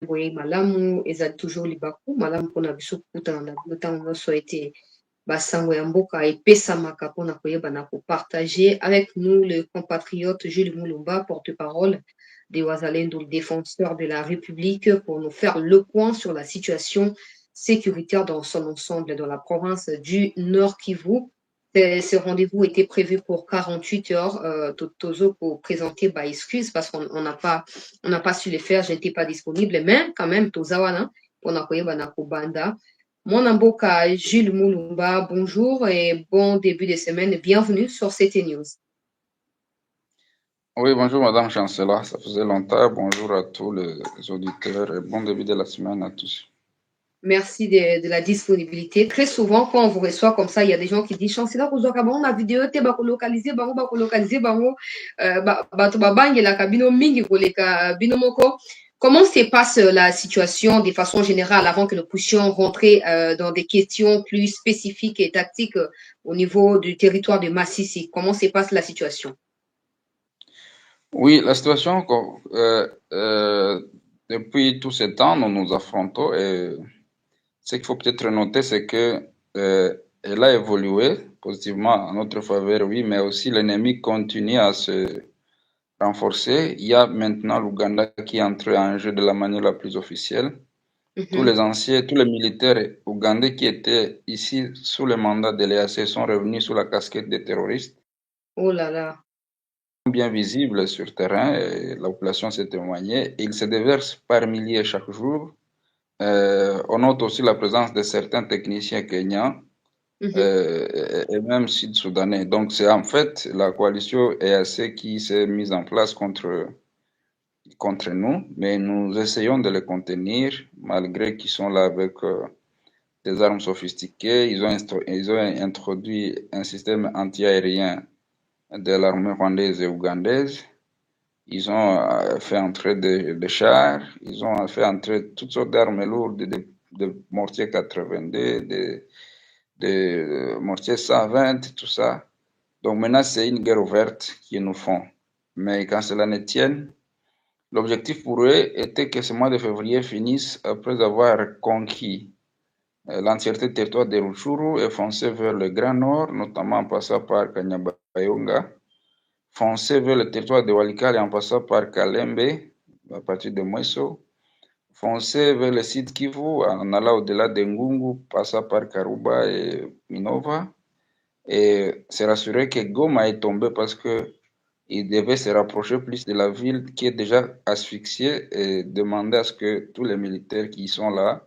boye malamu ezali toujours libaku malamu mpona biso kokutana na bino ntango nyonso ete basango ya mboka epesamaka mpona koyebana kopartage avec nous le compatriote Jules Mulumba, porte-parole des Wazalendo, le défenseur de la République, pour nous faire le point sur la situation sécuritaire dans son ensemble dans la province du Nord Kivu. Ce rendez-vous était prévu pour 48 heures. Tozo pour présenter excuse parce qu'on n'a pas su le faire, je n'étais pas disponible, mais quand même, Tozawana, on a Banako Banda. Mon amboka Jules Mulumba, bonjour et bon début de semaine. Bienvenue sur CT News. Oui, bonjour Madame Chancellor, ça faisait longtemps. Bonjour à tous les auditeurs et bon début de la semaine à tous. Merci de la disponibilité. Très souvent, quand on vous reçoit comme ça, il y a des gens qui disent Chancellor, on a vidéo, te localiser, la cabine mingi binomoko. Comment se passe la situation de façon générale avant que nous puissions rentrer dans des questions plus spécifiques et tactiques au niveau du territoire de Massissi? Comment se passe la situation? Oui, la situation, depuis tout ce temps, nous nous affrontons et ce qu'il faut peut-être noter, c'est que elle a évolué positivement en notre faveur, oui, mais aussi l'ennemi continue à se renforcer. Il y a maintenant l'Ouganda qui est entré en jeu de la manière la plus officielle. Tous les anciens, tous les militaires ougandais qui étaient ici sous le mandat de l'EAC sont revenus sous la casquette des terroristes. Oh là là. Bien visibles sur terrain, et la population s'est témoignée. Ils se déversent par milliers chaque jour. On note aussi la présence de certains techniciens kenyans et même sud-soudanais. Donc c'est en fait la coalition EAC qui s'est mise en place contre nous, mais nous essayons de les contenir malgré qu'ils sont là avec des armes sophistiquées. Ils ont introduit un système anti-aérien de l'armée rwandaise et ougandaise. Ils ont fait entrer des chars, ils ont fait entrer toutes sortes d'armes lourdes, de mortiers 82, de mortiers 120, tout ça. Donc maintenant, c'est une guerre ouverte qu'ils nous font. Mais quand cela ne tienne, l'objectif pour eux était que ce mois de février finisse après avoir conquis l'entièreté du territoire de Rutshuru et foncer vers le Grand Nord, notamment en passant par Kanyabayonga, foncer vers le territoire de Walikale en passant par Kalembe, à partir de Mweso, foncer vers le site Kivu en allant au-delà de Ngungu, passant par Karuba et Minova, et se rassurer que Goma est tombé parce que il devait se rapprocher plus de la ville qui est déjà asphyxiée et demander à ce que tous les militaires qui sont là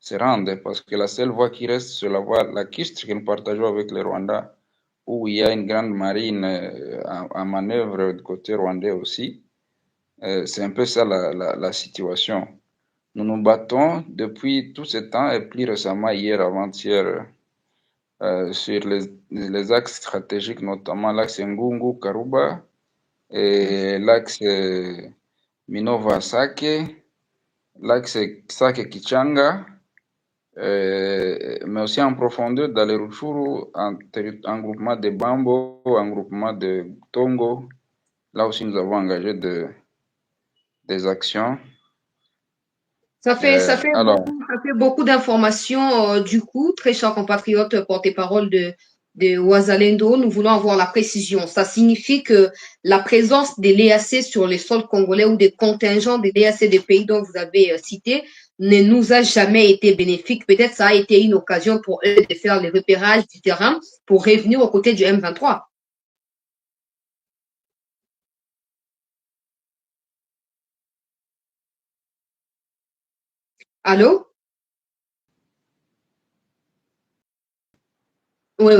se rendent, parce que la seule voie qui reste, c'est la voie lacustre que nous partageons avec le Rwanda, où il y a une grande marine en manœuvre du côté rwandais aussi. C'est un peu ça la situation. Nous nous battons depuis tout ce temps et plus récemment, hier, avant-hier, sur les axes stratégiques, notamment l'axe Ngungu, Karuba, et l'axe Minova Sake, l'axe Sake Kichanga, mais aussi en profondeur dans les Rutshuru, en groupement de Bambo, en groupement de Tongo. Là aussi, nous avons engagé des actions. Ça fait beaucoup d'informations. Du coup, très cher compatriote, porte-parole de Ouazalendo, nous voulons avoir la précision. Ça signifie que la présence de l'EAC sur les sols congolais ou des contingents de l'EAC des pays dont vous avez cité ne nous a jamais été bénéfique. Peut-être ça a été une occasion pour eux de faire le repérage du terrain pour revenir aux côtés du M23. Allô? Oui.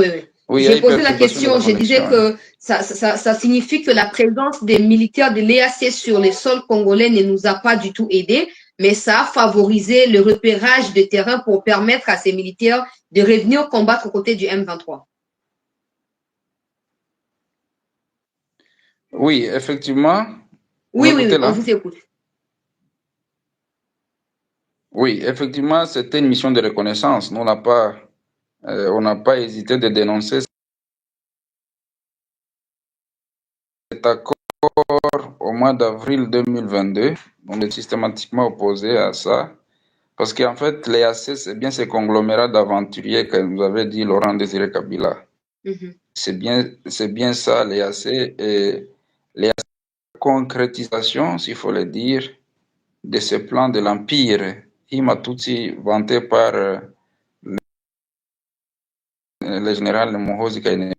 J'ai posé la question, je disais que ça signifie que la présence des militaires de l'EAC sur les sols congolais ne nous a pas du tout aidés, mais ça a favorisé le repérage de terrain pour permettre à ces militaires de revenir combattre aux côtés du M23. Oui, effectivement. Oui, on vous écoute. Oui, effectivement, c'était une mission de reconnaissance. Nous, on n'a pas hésité de dénoncer cet accord au mois d'avril 2022. On est systématiquement opposé à ça. Parce qu'en fait, l'EAC, c'est bien ces conglomérats d'aventuriers que nous avait dit Laurent Désiré Kabila. C'est bien ça, l'EAC. Et l'EAC, concrétisation, s'il faut le dire, de ce plan de l'Empire, Himatutsi, vanté par le général Muhoozi Kainerugaba.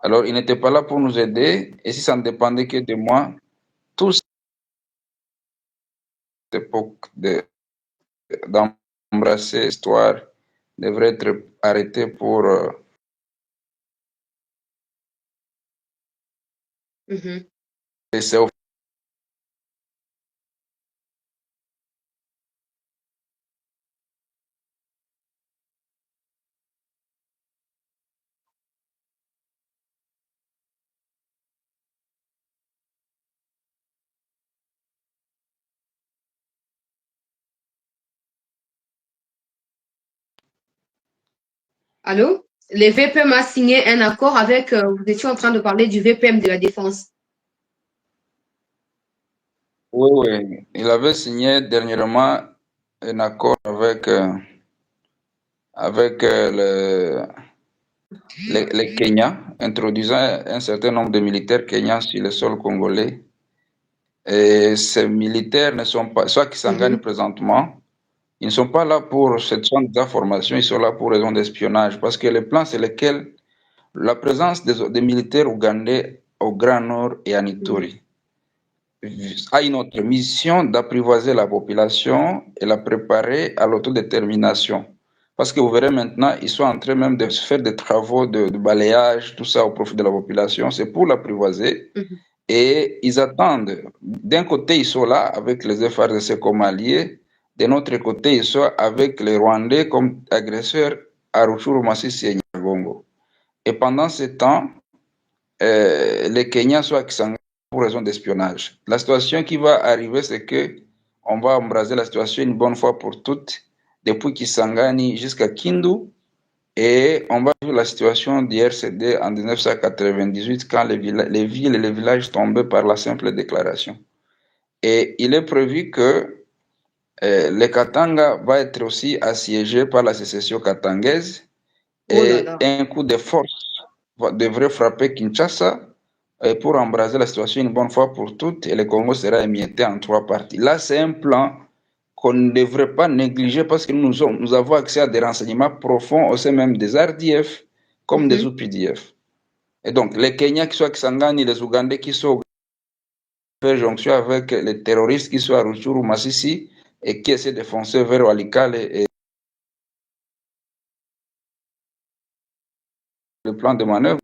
Alors, il n'était pas là pour nous aider, et si ça ne dépendait que de moi, toute cette époque d'embrasser l'histoire devrait être arrêtée pour laisser au Allô? Les VPM a signé un accord avec, vous étiez en train de parler du VPM de la Défense. Oui, oui. Il avait signé dernièrement un accord avec le Kenya, introduisant un certain nombre de militaires kenyans sur le sol congolais. Et ces militaires ne sont pas, soit qui s'engagent présentement, ils ne sont pas là pour cette sorte d'information, ils sont là pour raison d'espionnage. Parce que le plan, c'est lequel la présence des militaires ougandais au Grand Nord et à Ituri a une autre mission d'apprivoiser la population et la préparer à l'autodétermination. Parce que vous verrez maintenant, ils sont en train même de faire des travaux de balayage, tout ça au profit de la population. C'est pour l'apprivoiser. Et ils attendent. D'un côté, ils sont là avec les FARDC comme alliés. De notre côté, ils sont avec les Rwandais comme agresseurs à Rutshuru, Masisi et Nyiragongo. Et pendant ce temps, les Kenyans sont qui s'engagent pour raison d'espionnage. La situation qui va arriver, c'est que on va embraser la situation une bonne fois pour toutes, depuis Kisangani jusqu'à Kindu, et on va vivre la situation du RCD en 1998, quand les villes et les villages tombaient par la simple déclaration. Et il est prévu que le Katanga va être aussi assiégé par la sécession katangaise, et un coup de force devrait frapper Kinshasa pour embraser la situation une bonne fois pour toutes, et le Congo sera émietté en 3 parties. Là, c'est un plan qu'on ne devrait pas négliger parce que nous avons accès à des renseignements profonds au sein même des RDF comme des UPDF. Et donc, les Kenyans qui sont à Kisangani, les Ougandais qui sont faire jonction avec les terroristes qui sont à Rutshuru, Masisi, et qui essaient de foncer vers Walikale et le plan de manœuvre.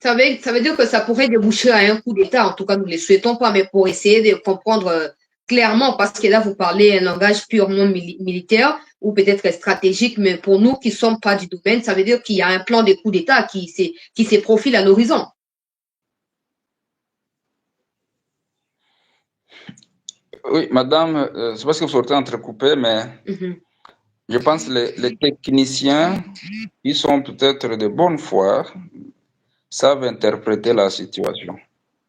Ça veut dire que ça pourrait déboucher à un coup d'État. En tout cas, nous ne le souhaitons pas, mais pour essayer de comprendre clairement, parce que là, vous parlez un langage purement militaire ou peut-être stratégique, mais pour nous qui ne sommes pas du domaine, ça veut dire qu'il y a un plan de coup d'État qui se profile à l'horizon. Oui, madame, c'est parce que vous sortez entrecoupé, mais je pense que les techniciens, qui sont peut-être de bonne foi, savent interpréter la situation.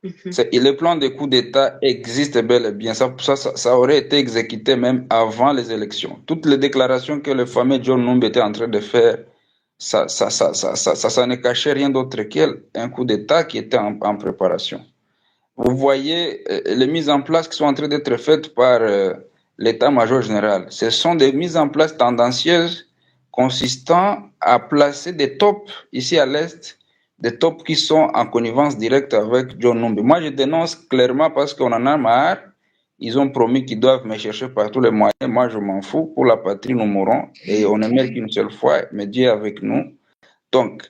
Et le plan de coup d'État existe bel et bien. Ça aurait été exécuté même avant les élections. Toutes les déclarations que le fameux John Numbi était en train de faire, ça ne cachait rien d'autre qu'un coup d'État qui était en préparation. Vous voyez les mises en place qui sont en train d'être faites par l'état-major général. Ce sont des mises en place tendancieuses consistant à placer des tops ici à l'Est, des tops qui sont en connivence directe avec John Numbi. Moi, je dénonce clairement parce qu'on en a marre. Ils ont promis qu'ils doivent me chercher par tous les moyens. Moi, je m'en fous. Pour la patrie, nous mourrons. Et on ne meurt qu'une seule fois, mais Dieu est avec nous. Donc,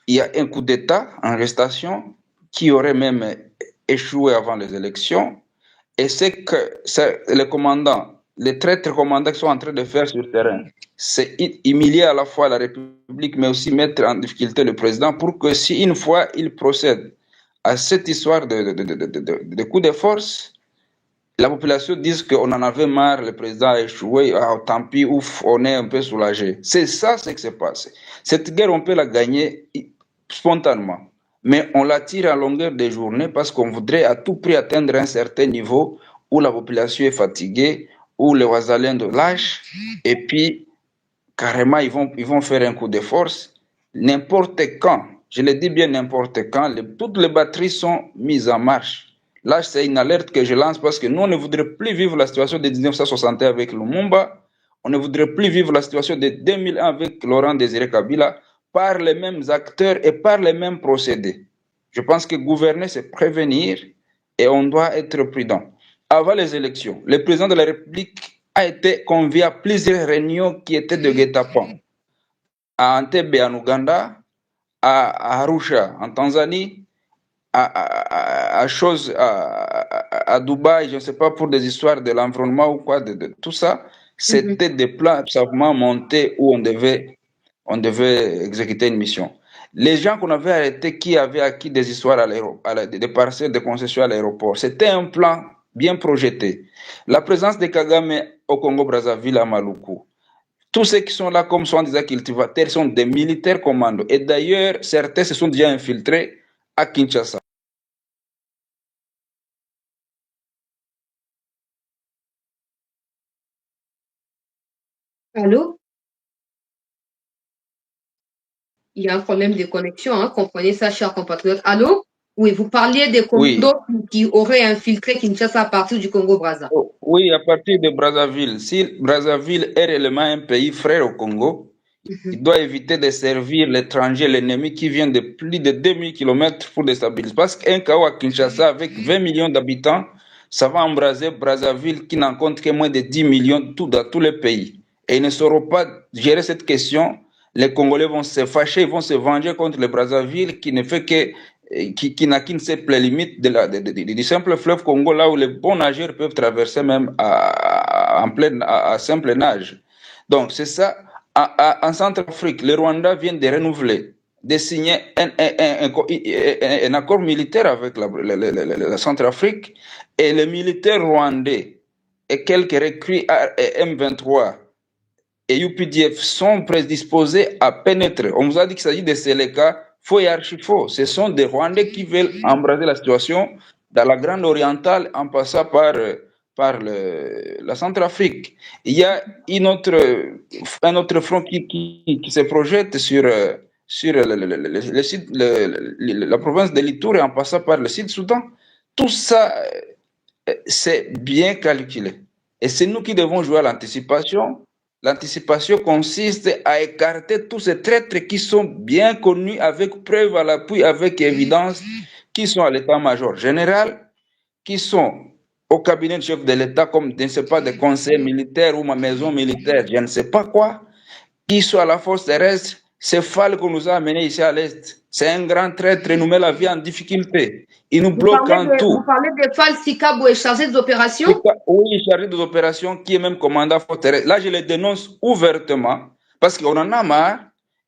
il y a un coup d'État en gestation qui aurait même échoué avant les élections. Et c'est que les commandants, les traîtres commandants qui sont en train de faire sur le terrain, c'est humilier à la fois la République, mais aussi mettre en difficulté le président pour que si une fois il procède à cette histoire de coup de force, la population dise qu'on en avait marre, le président a échoué, tant pis, ouf, on est un peu soulagé. C'est ça ce qui s'est passé. Cette guerre, on peut la gagner spontanément. mais on la tire à longueur de journée parce qu'on voudrait à tout prix atteindre un certain niveau où la population est fatiguée, où les Ouazalendo lâchent, et puis carrément ils vont faire un coup de force. N'importe quand, je le dis bien n'importe quand, toutes les batteries sont mises en marche. Là, c'est une alerte que je lance parce que nous, on ne voudrait plus vivre la situation de 1961 avec Lumumba, on ne voudrait plus vivre la situation de 2001 avec Laurent Désiré Kabila par les mêmes acteurs et par les mêmes procédés. Je pense que gouverner, c'est prévenir et on doit être prudent. Avant les élections, le président de la République a été convié à plusieurs réunions qui étaient de guet-apens. À Entebbe en Ouganda, à Arusha en Tanzanie, à Dubaï, je ne sais pas, pour des histoires de l'environnement ou quoi, de tout ça. C'était des plans absolument montés où on devait exécuter une mission. Les gens qu'on avait arrêtés qui avaient acquis des histoires des parcelles de concession à l'aéroport, c'était un plan bien projeté. La présence de Kagame au Congo-Brazzaville à Maluku, tous ceux qui sont là comme soi-disant cultivateurs sont des militaires commandos. Et d'ailleurs, certains se sont déjà infiltrés à Kinshasa. Allô? Il y a un problème de connexion, hein, comprenez ça, chers compatriotes. Allô? Oui, vous parliez des Oui, commandos qui auraient infiltré Kinshasa à partir du Congo-Brazza. oui, à partir de Brazzaville. Si Brazzaville est réellement un pays frère au Congo, il doit éviter de servir l'étranger, l'ennemi qui vient de plus de 2000 km pour déstabiliser. Parce qu'un chaos à Kinshasa avec 20 millions d'habitants, ça va embraser Brazzaville qui n'en compte que moins de 10 millions dans tous les pays. Et ils ne sauront pas gérer cette question. Les Congolais vont se fâcher, ils vont se venger contre le Brazzaville qui ne fait que qui n'a qu'une simple limite du simple fleuve Congo, là où les bons nageurs peuvent traverser même à simple nage. Donc, c'est ça. En Centrafrique, le Rwanda vient de renouveler, de signer un accord militaire avec la Centrafrique, et les militaires rwandais et quelques recrues M23 et UPDF sont prédisposés à pénétrer. On vous a dit qu'il s'agit de Seleka, faux et archi-faux. Ce sont des Rwandais qui veulent embraser la situation dans la Grande Orientale en passant par la Centrafrique. Il y a un autre front qui se projette sur la province de Litour et en passant par le Sud-Soudan. Tout ça, c'est bien calculé. Et c'est nous qui devons jouer à l'anticipation. L'anticipation consiste à écarter tous ces traîtres qui sont bien connus avec preuve à l'appui, avec évidence, qui sont à l'état-major général, qui sont au cabinet de chef de l'État comme, je ne sais pas, des conseils militaires ou ma maison militaire, je ne sais pas quoi, qui sont à la force terrestre. C'est Fall qu'on nous a amenés ici à l'Est. C'est un grand traître, il nous met la vie en difficulté. Il nous bloque en tout. Vous parlez de Fall Sikabo est chargé des opérations? Oui, chargé des opérations, qui est même commandant force terrestre. Là, je le dénonce ouvertement parce qu'on en a marre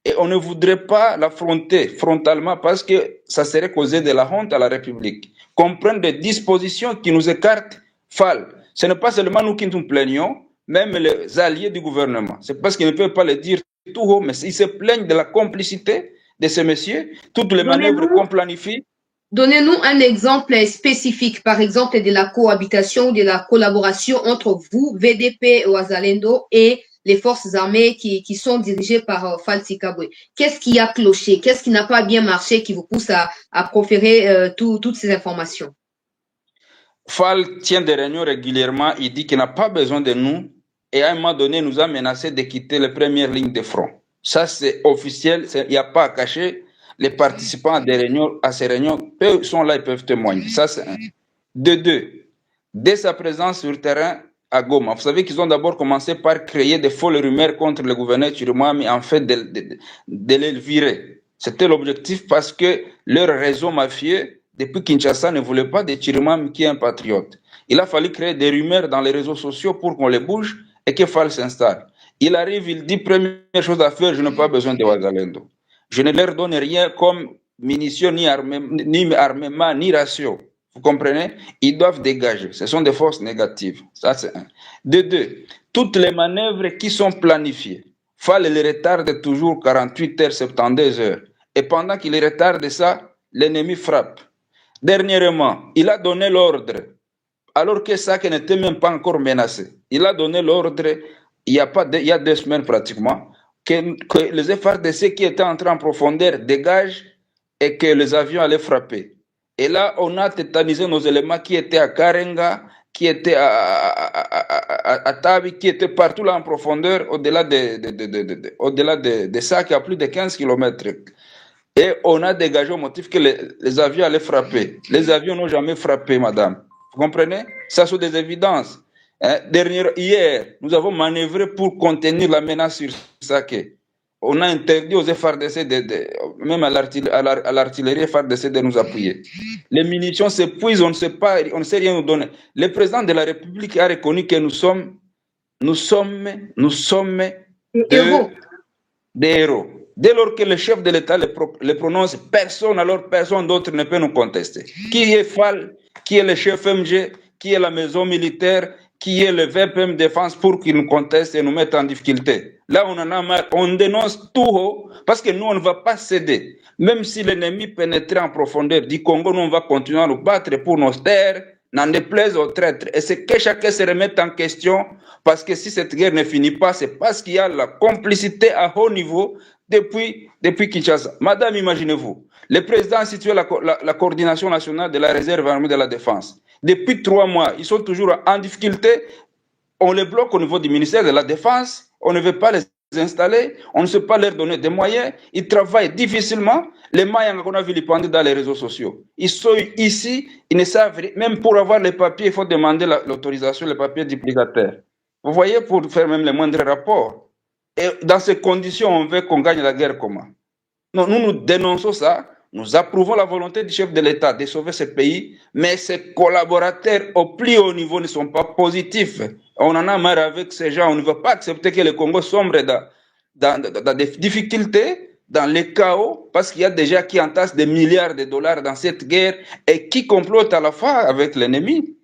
et on ne voudrait pas l'affronter frontalement parce que ça serait causer de la honte à la République. Qu'on prenne des dispositions qui nous écartent Fall. Ce n'est pas seulement nous qui nous plaignons, même les alliés du gouvernement. C'est parce qu'ils ne peuvent pas le dire tout haut, mais ils se plaignent de la complicité de ces messieurs, toutes les manœuvres qu'on planifie. Donnez-nous un exemple spécifique, par exemple de la cohabitation, de la collaboration entre vous, VDP Ouazalendo, et les forces armées qui sont dirigées par Falsi Kabwe. Qu'est-ce qui a cloché? Qu'est-ce qui n'a pas bien marché qui vous pousse à proférer toutes ces informations? Fall tient des réunions régulièrement, il dit qu'il n'a pas besoin de nous et à un moment donné, il nous a menacé de quitter les premières lignes de front. Ça, c'est officiel, il n'y a pas à cacher. Les participants à ces réunions sont là, ils peuvent témoigner. Ça, c'est un. De deux, dès sa présence sur le terrain à Goma, vous savez qu'ils ont d'abord commencé par créer des folles rumeurs contre le gouverneur Chirumami, en fait, de le virer. C'était l'objectif parce que leur réseau mafieux, depuis Kinshasa, ne voulait pas de Chirumami qui est un patriote. Il a fallu créer des rumeurs dans les réseaux sociaux pour qu'on les bouge et que Fall s'installe. Il arrive, il dit, première chose à faire, je n'ai pas besoin de Ouazalendo. Je ne leur donne rien comme munitions, ni armement, ni ratio. Vous comprenez? Ils doivent dégager. Ce sont des forces négatives. Ça, c'est un. De deux, toutes les manœuvres qui sont planifiées, Fall les retarde toujours 48 heures, 72 heures. Et pendant qu'il retarde ça, l'ennemi frappe. Dernièrement, il a donné l'ordre, alors que ça n'était même pas encore menacé. Il a donné l'ordre, il y a 2 semaines pratiquement, que les FRDC qui étaient entrés en profondeur dégagent et que les avions allaient frapper. Et là, on a tétanisé nos éléments qui étaient à Karenga, qui étaient à Tabi, qui étaient partout là en profondeur, au-delà de ça, qui a plus de 15 kilomètres. Et on a dégagé au motif que les avions allaient frapper. Les avions n'ont jamais frappé, madame. Vous comprenez? Ça sont des évidences. Hier, nous avons manœuvré pour contenir la menace sur Saké. On a interdit aux FARDC, même à l'artillerie FARDC de nous appuyer. Les munitions s'épuisent, on ne sait rien nous donner. Le président de la République a reconnu que nous sommes des héros. Dès lors que le chef de l'État le prononce, personne d'autre ne peut nous contester. Qui est FAL, qui est le chef MG, qui est la maison militaire, qui est le VPM Défense pour qu'ils nous contestent et nous mettent en difficulté. Là, on en a marre, on dénonce tout haut parce que nous, on ne va pas céder. Même si l'ennemi pénétrait en profondeur du Congo, nous, on va continuer à nous battre pour nos terres, n'en déplaise aux traîtres. Et c'est que chacun se remette en question parce que si cette guerre ne finit pas, c'est parce qu'il y a la complicité à haut niveau depuis Kinshasa. Madame, imaginez-vous, le président a situé la coordination nationale de la réserve armée de la défense. Depuis 3 mois, ils sont toujours en difficulté. On les bloque au niveau du ministère de la Défense. On ne veut pas les installer. On ne sait pas leur donner des moyens. Ils travaillent difficilement. Les Mayans qu'on a vilipendés dans les réseaux sociaux. Ils sont ici. Ils ne savent rien. Même pour avoir les papiers, il faut demander l'autorisation, les papiers d'obligataire. Vous voyez, pour faire même les moindres rapports. Et dans ces conditions, on veut qu'on gagne la guerre comment? Non, nous dénonçons ça. Nous approuvons la volonté du chef de l'État de sauver ce pays, mais ses collaborateurs au plus haut niveau ne sont pas positifs. On en a marre avec ces gens. On ne veut pas accepter que le Congo sombre dans des difficultés, dans le chaos, parce qu'il y a des gens qui entassent des milliards de dollars dans cette guerre et qui complotent à la fois avec l'ennemi.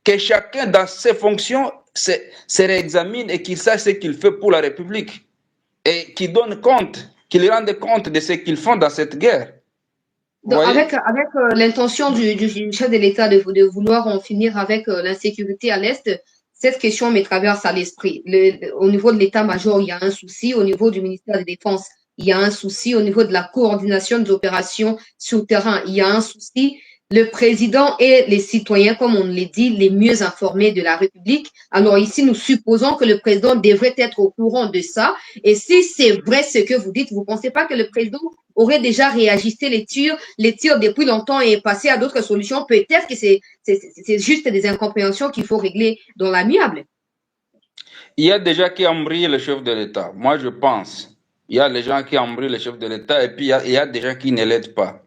Que chacun dans ses fonctions se réexamine et qu'il sache ce qu'il fait pour la République et qu'il donne compte, qu'il rende compte de ce qu'ils font dans cette guerre. Donc, avec l'intention du chef de l'État de vouloir en finir avec l'insécurité à l'Est, cette question me traverse à l'esprit. Au niveau de l'état-major, il y a un souci. Au niveau du ministère de la Défense, il y a un souci. Au niveau de la coordination des opérations sur le terrain, il y a un souci. Le président et les citoyens, comme on l'a dit, les mieux informés de la République. Alors ici, nous supposons que le président devrait être au courant de ça. Et si c'est vrai ce que vous dites, vous ne pensez pas que le président aurait déjà réajusté les tirs depuis longtemps et passé à d'autres solutions? Peut-être que c'est juste des incompréhensions qu'il faut régler dans l'amiable. Il y a déjà qui embrayent le chef de l'État. Moi, je pense. Il y a les gens qui embrayent le chef de l'État et puis il y a des gens qui ne l'aident pas.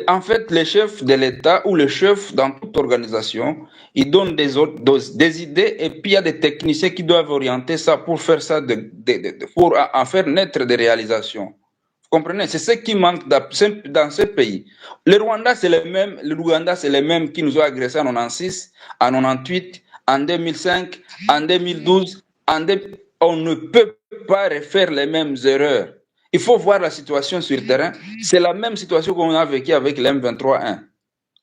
En fait, le chef de l'État ou le chef dans toute organisation, il donne des idées et puis il y a des techniciens qui doivent orienter ça pour faire ça, pour en faire naître des réalisations. Vous comprenez? C'est ce qui manque dans ce pays. Le Rwanda, c'est le même. Le Rwanda, c'est les mêmes qui nous ont agressés en 96, en 98, en 2005, en 2012. On ne peut pas refaire les mêmes erreurs. Il faut voir la situation sur le terrain. C'est la même situation qu'on a vécue avec l'M23-1.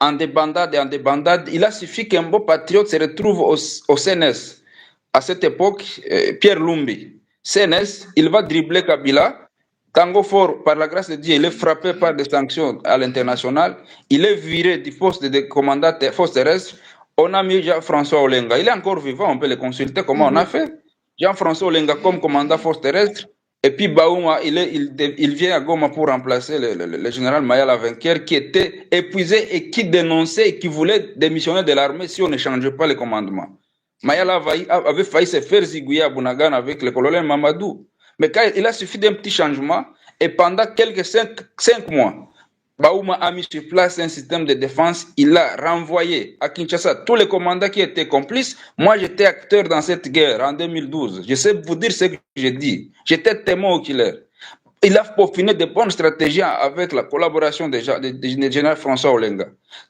En débandade, il a suffi qu'un beau patriote se retrouve au CNS. À cette époque, Pierre Lumbi. CNS, il va dribbler Kabila. Tango Fort, par la grâce de Dieu, il est frappé par des sanctions à l'international. Il est viré du poste de commandant force terrestre. On a mis Jean-François Olenga. Il est encore vivant, on peut le consulter comment on a fait. Jean-François Olenga comme commandant force terrestre. Et puis Baouma, il vient à Goma pour remplacer le général Mayala vainqueur qui était épuisé et qui dénonçait et qui voulait démissionner de l'armée si on ne changeait pas le commandement. Mayala avait failli se faire zigouiller à Bunagana avec le colonel Mamadou. Mais quand il a suffi d'un petit changement et pendant quelques 5 mois, Baouma a mis sur place un système de défense. Il a renvoyé à Kinshasa tous les commandants qui étaient complices. Moi, j'étais acteur dans cette guerre en 2012. Je sais vous dire ce que j'ai dit. J'étais témoin oculaire. Il a peaufiné de bonnes stratégies avec la collaboration du général François Olenga.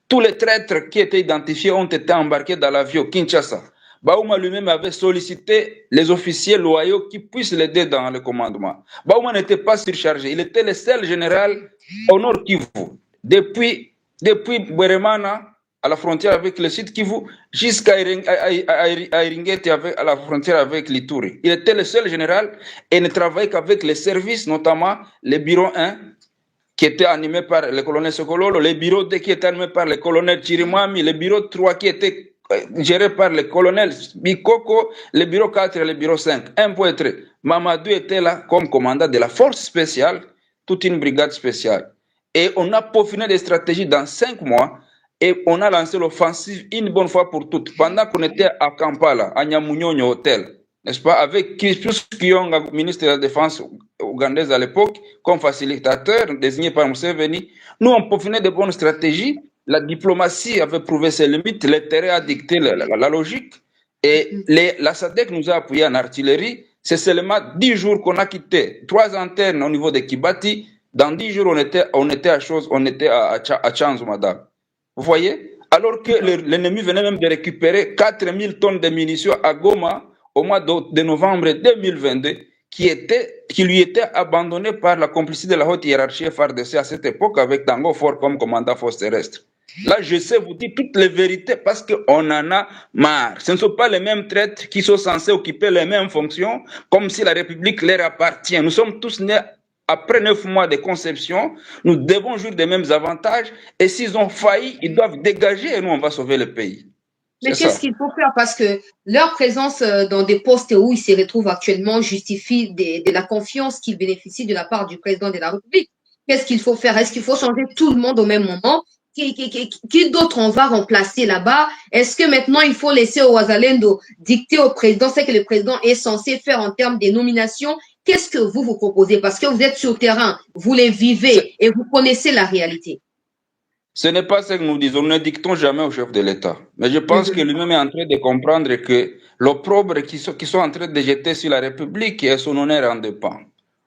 Tous les traîtres qui étaient identifiés ont été embarqués dans l'avion Kinshasa. Baouma lui-même avait sollicité les officiers loyaux qui puissent l'aider dans le commandement. Baouma n'était pas surchargé. Il était le seul général au Nord Kivu. depuis Bweremana, à la frontière avec le Sud Kivu, jusqu'à Iringeti, à la frontière avec l'Ituri. Il était le seul général et ne travaillait qu'avec les services, notamment le bureau 1, qui était animé par le colonel Sokololo, le bureau 2 qui était animé par le colonel Chirimami, le bureau 3 qui était géré par le colonel Bikoko, le bureau 4 et le bureau 5. Un point très. Mamadou était là comme commandant de la force spéciale, toute une brigade spéciale. Et on a peaufiné des stratégies dans 5 mois et on a lancé l'offensive une bonne fois pour toutes. Pendant qu'on était à Kampala, à Nyamunyonyo Hotel, n'est-ce pas, avec Crispus Kyonga, ministre de la Défense ougandaise à l'époque, comme facilitateur désigné par Museveni, nous on peaufinait de bonnes stratégies. La diplomatie avait prouvé ses limites, le terrain a dicté la logique, et la SADC nous a appuyé en artillerie. C'est seulement 10 jours qu'on a quitté 3 antennes au niveau de Kibati. Dans 10 jours, on était à Chanzu, madame. Vous voyez? Alors que l'ennemi venait même de récupérer 4000 tonnes de munitions à Goma au mois de novembre 2022, qui lui était abandonné par la complicité de la haute hiérarchie FARDC à cette époque, avec Tango Fort comme commandant force terrestre. Là, je sais vous dire toutes les vérités parce qu'on en a marre. Ce ne sont pas les mêmes traîtres qui sont censés occuper les mêmes fonctions, comme si la République leur appartient. Nous sommes tous nés après 9 mois de conception, nous devons jouir des mêmes avantages, et s'ils ont failli, ils doivent dégager et nous, on va sauver le pays. Mais qu'est-ce qu'il faut faire? Parce que leur présence dans des postes où ils se retrouvent actuellement justifie de la confiance qu'ils bénéficient de la part du président de la République. Qu'est-ce qu'il faut faire? Est-ce qu'il faut changer tout le monde au même moment? Qui d'autre on va remplacer là-bas? Est-ce que maintenant il faut laisser au Wazalendo dicter au président ce que le président est censé faire en termes de nominations? Qu'est-ce que vous proposez? Parce que vous êtes sur le terrain, vous les vivez et vous connaissez la réalité. Ce n'est pas ce que nous disons, nous ne dictons jamais au chef de l'État. Mais je pense que lui-même est en train de comprendre que l'opprobre qu'ils sont en train de jeter sur la République et son honneur en dépend.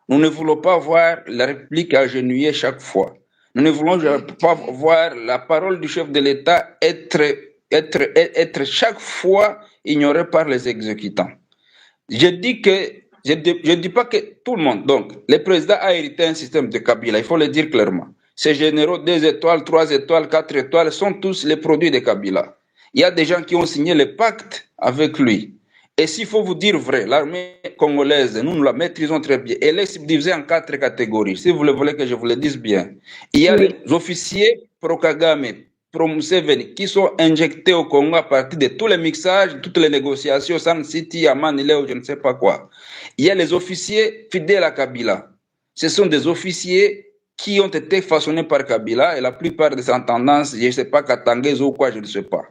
Nous ne voulons pas voir la République agenouillée chaque fois. Nous ne voulons pas voir la parole du chef de l'État être chaque fois ignorée par les exécutants. Je ne dis pas que tout le monde. Donc, le président a hérité un système de Kabila, il faut le dire clairement. Ces généraux 2 étoiles, 3 étoiles, 4 étoiles sont tous les produits de Kabila. Il y a des gens qui ont signé le pacte avec lui. Et s'il faut vous dire vrai, l'armée congolaise, nous la maîtrisons très bien. Elle est subdivisée en 4 catégories. Si vous le voulez que je vous le dise bien. Il y a les officiers pro-Kagame, pro-Museveni, qui sont injectés au Congo à partir de tous les mixages, toutes les négociations, San City, Amanile ou je ne sais pas quoi. Il y a les officiers fidèles à Kabila. Ce sont des officiers qui ont été façonnés par Kabila et la plupart de ces tendances, je ne sais pas, Katangezo ou quoi, je ne sais pas.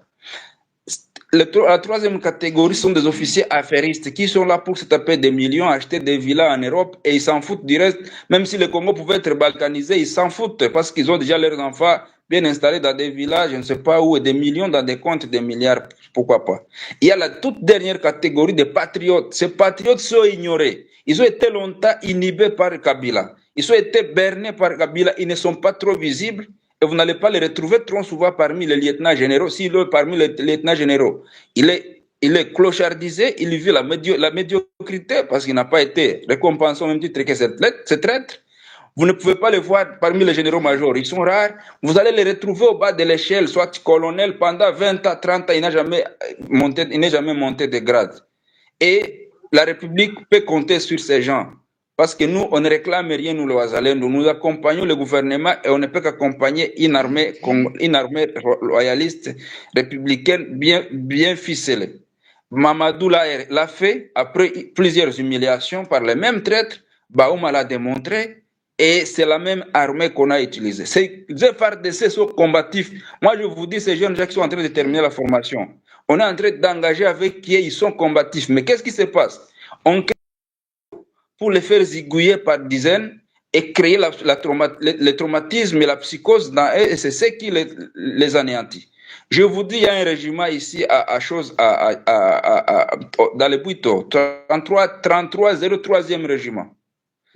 La 3e catégorie sont des officiers affairistes qui sont là pour se taper des millions, acheter des villas en Europe et ils s'en foutent du reste. Même si le Congo pouvait être balkanisé, ils s'en foutent parce qu'ils ont déjà leurs enfants bien installés dans des villages, je ne sais pas où, et des millions dans des comptes de milliards, pourquoi pas. Il y a la toute dernière catégorie des patriotes. Ces patriotes sont ignorés. Ils ont été longtemps inhibés par Kabila. Ils ont été bernés par Kabila. Ils ne sont pas trop visibles. Et vous n'allez pas les retrouver trop souvent parmi les lieutenants généraux. S'il est parmi les lieutenants généraux, il est clochardisé, il vit la médiocrité parce qu'il n'a pas été récompensé au même titre que ce traître. Vous ne pouvez pas les voir parmi les généraux-majors. Ils sont rares. Vous allez les retrouver au bas de l'échelle, soit colonel pendant 20 ans, 30 ans. Il n'est jamais monté de grade. Et la République peut compter sur ces gens. Parce que nous, on ne réclame rien, nous, les Wazalendo. Nous accompagnons le gouvernement et on ne peut qu'accompagner une armée loyaliste, républicaine, bien ficelée. Mamadou l'a fait après plusieurs humiliations par les mêmes traîtres. Baouma l'a démontré. Et c'est la même armée qu'on a utilisée. Ces FARDC sont combatifs. Moi, je vous dis, ces jeunes gens qui sont en train de terminer la formation, on est en train d'engager avec qui ils sont combatifs. Mais qu'est-ce qui se passe? On crée pour les faire zigouiller par dizaines et créer le traumatisme et la psychose dans eux, et c'est ce qui les anéantit. Je vous dis, il y a un régiment ici dans les Bouito, 03e régiment.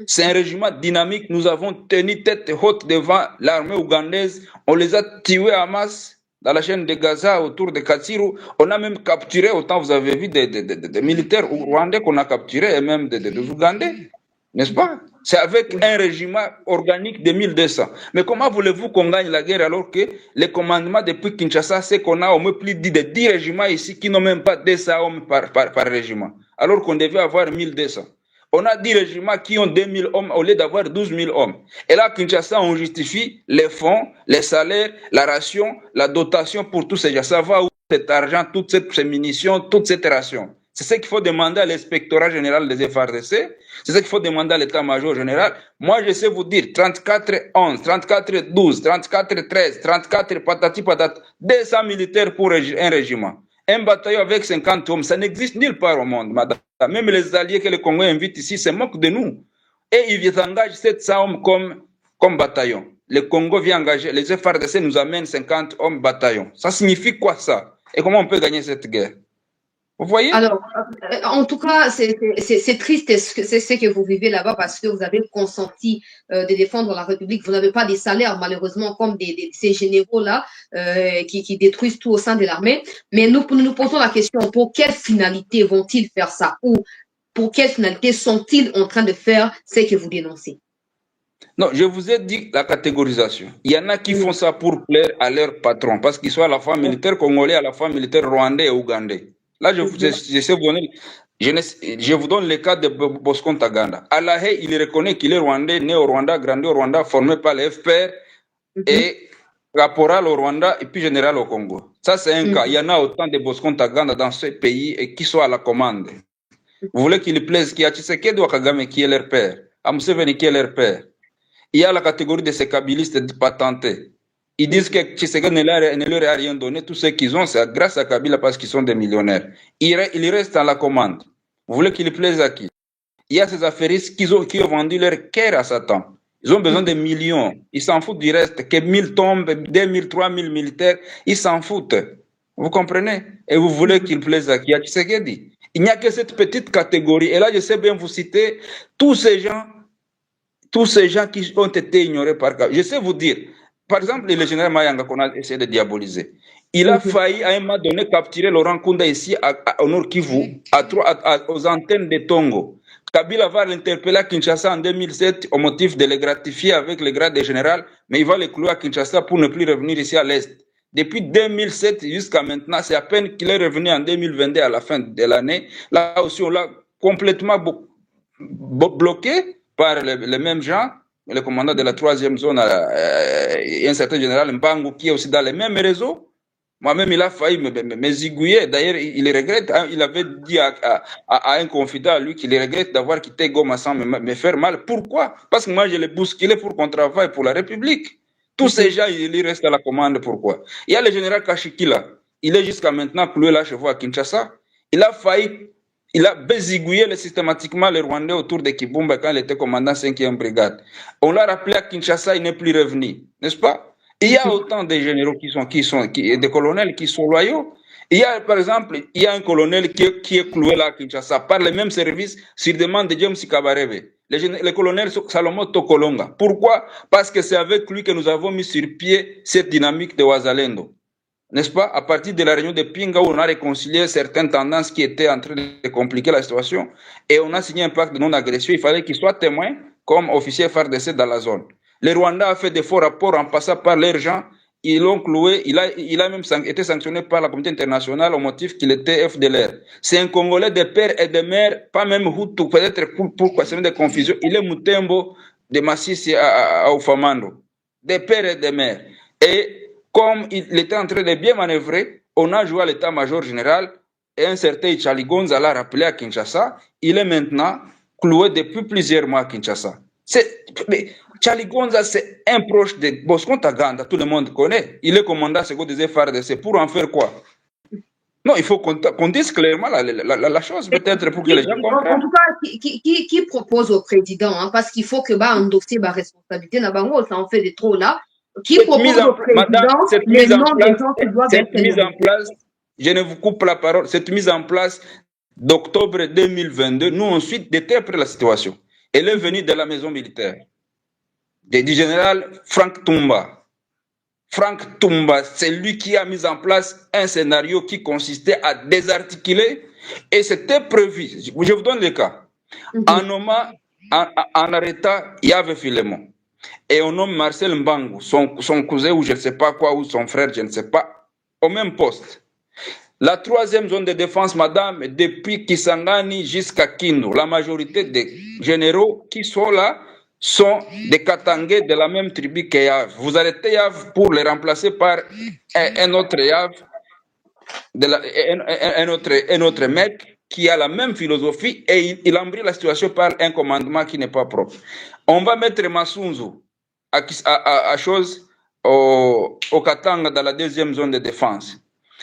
C'est un régiment dynamique. Nous avons tenu tête haute devant l'armée ougandaise. On les a tués en masse dans la chaîne de Gaza autour de Katsiru. On a même capturé, autant vous avez vu, des militaires rwandais qu'on a capturés et même des Ougandais. N'est-ce pas? C'est avec un régiment organique de 1200. Mais comment voulez-vous qu'on gagne la guerre alors que les commandements depuis Kinshasa, c'est qu'on a au moins plus de 10 régiments ici qui n'ont même pas 200 hommes par régiment, alors qu'on devait avoir 1200. On a 10 régiments qui ont 2000 hommes au lieu d'avoir 12 000 hommes. Et là, Kinshasa, on justifie les fonds, les salaires, la ration, la dotation pour tous ces gens. Ça va où cet argent, toutes ces munitions, toute cette ration? C'est ce qu'il faut demander à l'inspectorat général des FARDC. C'est ce qu'il faut demander à l'état-major général. Moi, je sais vous dire 34-11, 34-12, 34-13, 34 patati patata, 200 militaires pour un régiment. Un bataillon avec 50 hommes, ça n'existe nulle part au monde, madame. Même les alliés que le Congo invite ici se moquent de nous. Et ils engagent 700 hommes comme bataillon. Le Congo vient engager, les FARDC nous amènent 50 hommes bataillon. Ça signifie quoi ça? Et comment on peut gagner cette guerre? Vous voyez? Alors, en tout cas, c'est triste c'est ce que vous vivez là-bas parce que vous avez consenti de défendre la République. Vous n'avez pas des salaires, malheureusement, comme ces généraux-là qui détruisent tout au sein de l'armée. Mais nous posons la question, pour quelle finalité vont-ils faire ça? Ou pour quelle finalité sont-ils en train de faire ce que vous dénoncez? Non, je vous ai dit la catégorisation. Il y en a qui font ça pour plaire à leur patron, parce qu'ils sont à la fois militaires congolais, à la fois militaires rwandais et ougandais. Là, je sais vous donner, je vous donne le cas de Bosco Ntaganda. À La Haye, il reconnaît qu'il est rwandais, né au Rwanda, grandi au Rwanda, formé par les FPR et caporal au Rwanda et puis général au Congo. Ça, c'est un cas. Il y en a autant de Bosco Ntaganda dans ce pays et qui sont à la commande. Vous voulez qu'il plaise qui a Tshisekedi ou Kagame qui est leur père, à Museveni qui est leur père. Il y a la catégorie de ces kabylistes patentés. Ils disent que Tshisekedi ne leur a rien donné. Tout ce qu'ils ont, c'est grâce à Kabila parce qu'ils sont des millionnaires. Ils restent à la commande. Vous voulez qu'il plaise à qui? Il y a ces affairistes qui ont vendu leur cœur à Satan. Ils ont besoin de millions. Ils s'en foutent du reste. Que 1000 tombent, 2000, 3000 militaires, ils s'en foutent. Vous comprenez? Et vous voulez qu'il plaise à qui? À Tshisekedi. Il n'y a que cette petite catégorie. Et là, je sais bien vous citer tous ces gens qui ont été ignorés par cas. Je sais vous dire, par exemple, le général Mayanga qu'on a essayé de diaboliser, il a failli à un moment donné capturer Laurent Kunda ici au Nord Kivu, aux antennes de Tongo. Kabila va l'interpeller à Kinshasa en 2007 au motif de le gratifier avec le grade de général, mais il va le clouer à Kinshasa pour ne plus revenir ici à l'Est. Depuis 2007 jusqu'à maintenant, c'est à peine qu'il est revenu en 2022 à la fin de l'année. Là aussi, on l'a complètement bloqué par les mêmes gens, le commandant de la 3e zone et un certain général Mbangu qui est aussi dans les mêmes réseaux. Moi-même, il a failli me zigouiller. D'ailleurs, il regrette. Il avait dit à un confident à lui qu'il regrette d'avoir quitté Goma sans me faire mal. Pourquoi? Parce que moi, je l'ai bousculé pour qu'on travaille pour la République. Tous ces gens, ils restent à la commande. Pourquoi? Il y a le général Kashikila. Il est jusqu'à maintenant cloué là chez vous à Kinshasa. Il a bézigouillé systématiquement les Rwandais autour de Kibumba quand il était commandant 5e brigade. On l'a rappelé à Kinshasa, il n'est plus revenu, n'est-ce pas? Il y a autant de généraux des colonels qui sont loyaux. Il y a, par exemple, un colonel qui est cloué là à Kinshasa par les mêmes services sur demande de James Kabarebe. Le colonel Salomon Tokolonga. Pourquoi? Parce que c'est avec lui que nous avons mis sur pied cette dynamique de Wazalendo. N'est-ce pas? À partir de la réunion de Pinga, où on a réconcilié certaines tendances qui étaient en train de compliquer la situation, et on a signé un pacte de non-agression. Il fallait qu'il soit témoin comme officier FARDC dans la zone. Le Rwanda a fait de faux rapports en passant par leurs gens. Ils l'ont cloué. Il a même été sanctionné par la communauté internationale au motif qu'il était FDLR. C'est un Congolais de père et de mère, pas même Hutu, peut-être pour questionner des confusions. Il est Mutembo de Massissi à Ufamando. De père et de mère. Et comme il était en train de bien manœuvrer, on a joué à l'état-major général et un certain Ichali Gonza l'a rappelé à Kinshasa. Il est maintenant cloué depuis plusieurs mois à Kinshasa. Charlie Gonza, c'est un proche de Bosco Ntaganda, tout le monde connaît. Il est commandant second des FARDC. Pour en faire quoi? Non, il faut qu'on dise clairement la chose, peut-être, pour que les gens comprennent. En tout cas, qui propose au président, hein, parce qu'il faut que endosser ma responsabilité, ça en fait de trop là. Qui propose au président les noms des gens qui doivent être mise en place, je ne vous coupe la parole, cette mise en place d'octobre 2022, nous ensuite, d'été après la situation, elle est venue de la maison militaire, du général Frank Tumba. Frank Tumba, c'est lui qui a mis en place un scénario qui consistait à désarticuler, et c'était prévu. Je vous donne le cas. En nommant en arrêtant Yves Filemon. Et on nomme Marcel Mbangu, son cousin ou je ne sais pas quoi, ou son frère, je ne sais pas, au même poste. La troisième zone de défense, madame, depuis Kisangani jusqu'à Kindu, la majorité des généraux qui sont là sont des Katangais de la même tribu que Yav. Vous arrêtez Yav pour les remplacer par un autre Yav, un autre mec qui a la même philosophie et il embrouille la situation par un commandement qui n'est pas propre. On va mettre Massunzu à chose au Katanga dans la deuxième zone de défense.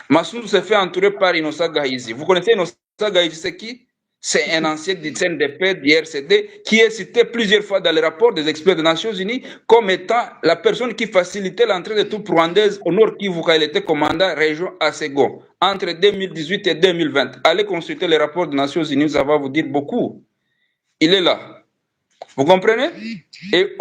Massunzu se fait entourer par Inosa Gahizi. Vous connaissez Inosa Gahizi, c'est qui? C'est un ancien du CNDP, du RCD, qui est cité plusieurs fois dans les rapports des experts des Nations Unies comme étant la personne qui facilitait l'entrée de troupes rwandaises au Nord Kivu quand il était commandant région Asego entre 2018 et 2020. Allez consulter les rapports des Nations Unies, ça va vous dire beaucoup. Il est là. Vous comprenez? Et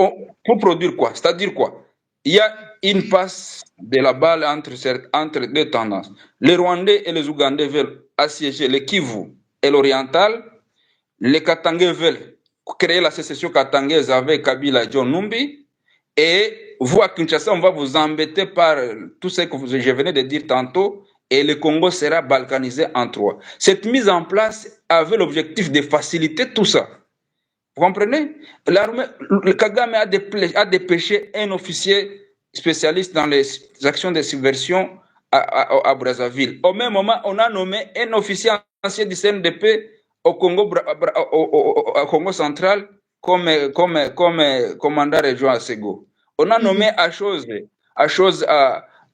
pour produire quoi? C'est-à-dire quoi? Il y a une passe de la balle entre deux tendances. Les Rwandais et les Ougandais veulent assiéger le Kivu et l'Oriental. Les Katangais veulent créer la sécession katangaise avec Kabila et John Numbi. Et vous, à Kinshasa, on va vous embêter par tout ce que je venais de dire tantôt. Et le Congo sera balkanisé en trois. Cette mise en place avait l'objectif de faciliter tout ça. Vous comprenez? L'armée, le Kagame a dépêché un officier spécialiste dans les actions de subversion à Brazzaville. Au même moment, on a nommé un officier ancien du CNDP au Congo central comme commandant région à Sego. On a nommé à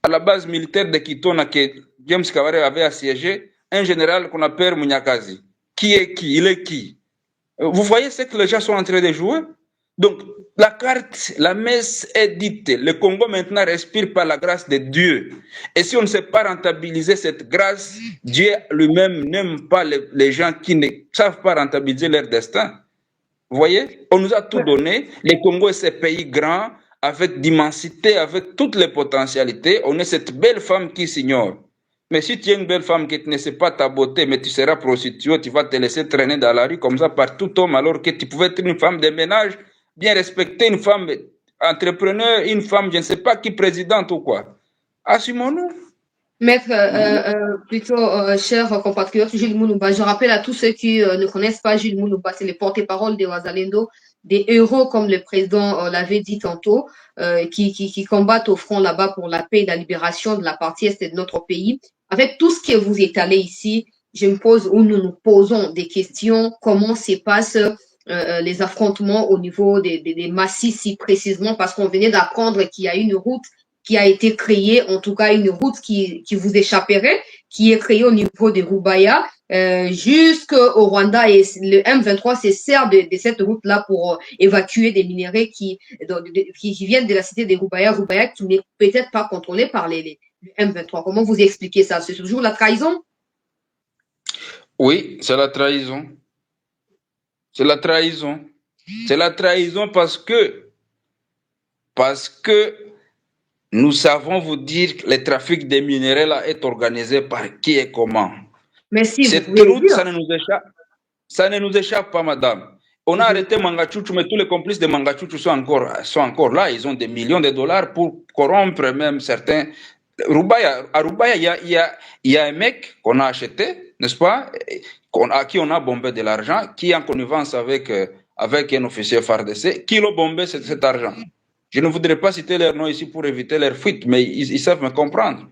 la base militaire de Kitona que James Kabaré avait assiégé un général qu'on appelle Munyakazi. Qui est qui? Il est qui? Vous voyez ce que les gens sont en train de jouer? Donc, la carte, la messe est dite. Le Congo maintenant respire par la grâce de Dieu. Et si on ne sait pas rentabiliser cette grâce, Dieu lui-même n'aime pas les gens qui ne savent pas rentabiliser leur destin. Vous voyez? On nous a tout donné. Le Congo est ce pays grand, avec d'immensité, avec toutes les potentialités. On est cette belle femme qui s'ignore. Mais si tu es une belle femme qui ne sait pas ta beauté, mais tu seras prostituée, tu vas te laisser traîner dans la rue comme ça par tout homme, alors que tu pouvais être une femme de ménage, bien respectée, une femme entrepreneur, une femme, je ne sais pas qui, présidente ou quoi. Assumons-nous. Maître, plutôt cher compatriote Jules Moulouba, je rappelle à tous ceux qui ne connaissent pas Jules Moulouba, c'est le porte-parole des Wazalendo, des héros, comme le président l'avait dit tantôt, qui combattent au front là-bas pour la paix et la libération de la partie est de notre pays. Avec tout ce que vous étalez ici, je me pose ou nous nous posons des questions, comment se passent les affrontements au niveau des massifs si précisément, parce qu'on venait d'apprendre qu'il y a une route qui a été créée, en tout cas une route qui vous échapperait, qui est créée au niveau de Rubaya jusqu'au Rwanda, et le M23 se sert de cette route-là pour évacuer des minéraux qui viennent de la cité de Rubaya qui n'est peut-être pas contrôlée par le M23. Comment vous expliquez ça? C'est toujours la trahison? Oui, c'est la trahison. C'est la trahison. C'est la trahison parce que nous savons vous dire que le trafic des minéraux là est organisé par qui et comment. Mais si cette route, ça ne nous échappe pas, madame. On a arrêté Mangachuchu, mais tous les complices de Mangachuchu sont encore là. Ils ont des millions de dollars pour corrompre même certains. À Rubaya, il y a un mec qu'on a acheté, n'est-ce pas, à qui on a bombé de l'argent, qui est en connivence avec un officier FARDC, qui l'a bombé cet argent. Je ne voudrais pas citer leur nom ici pour éviter leur fuite, mais ils savent me comprendre.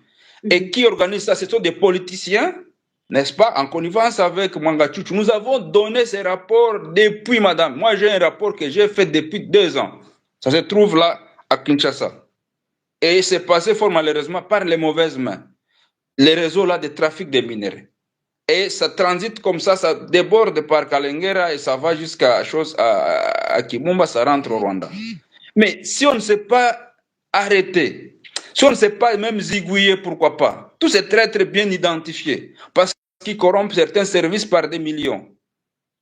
Et qui organise ça? Ce sont des politiciens, n'est-ce pas, en connivence avec Mangachuchu. Nous avons donné ces rapports depuis, madame. Moi, j'ai un rapport que j'ai fait depuis 2 ans. Ça se trouve là, à Kinshasa. Et c'est passé fort malheureusement par les mauvaises mains. Les réseaux là de trafic de minéraux. Et ça transite comme ça déborde par Kalengera et ça va jusqu'à Kimumba, ça rentre au Rwanda. Mais si on ne sait pas arrêter, si on ne sait pas même zigouiller, pourquoi pas? Tous ces traîtres bien identifiés, parce qu'ils corrompent certains services par des millions.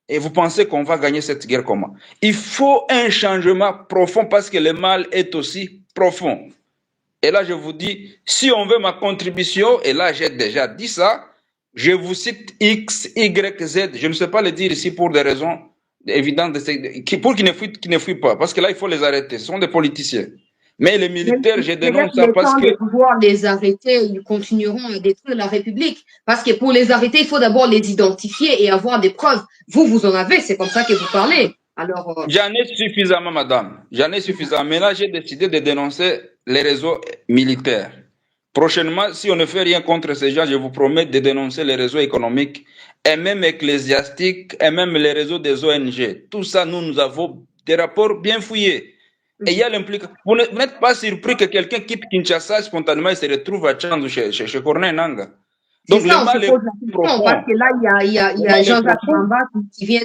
Et vous pensez qu'on va gagner cette guerre comment? Il faut un changement profond parce que le mal est aussi profond. Et là, je vous dis, si on veut ma contribution, et là, j'ai déjà dit ça, je vous cite X, Y, Z. Je ne sais pas le dire ici pour des raisons évidente pour qu'ils ne fuient pas. Parce que là, il faut les arrêter. Ce sont des politiciens. Mais les militaires, je Avec dénonce ça le parce temps que de pouvoir les arrêter, ils continueront à détruire la République. Parce que pour les arrêter, il faut d'abord les identifier et avoir des preuves. Vous en avez, c'est comme ça que vous parlez. Alors, j'en ai suffisamment, madame. J'en ai suffisamment. Mais là, j'ai décidé de dénoncer les réseaux militaires. Prochainement, si on ne fait rien contre ces gens, je vous promets de dénoncer les réseaux économiques et même ecclésiastiques et même les réseaux des ONG. Tout ça, nous avons des rapports bien fouillés. Et il y a l'implication. Vous n'êtes pas surpris que quelqu'un quitte Kinshasa spontanément et se retrouve à Tchandou chez Corneille Nanga. c'est Donc le ça, on se mal est pose la question. Parce profond. que là, il Le y a mal est Jean-Jacques profond. Mamba qui vient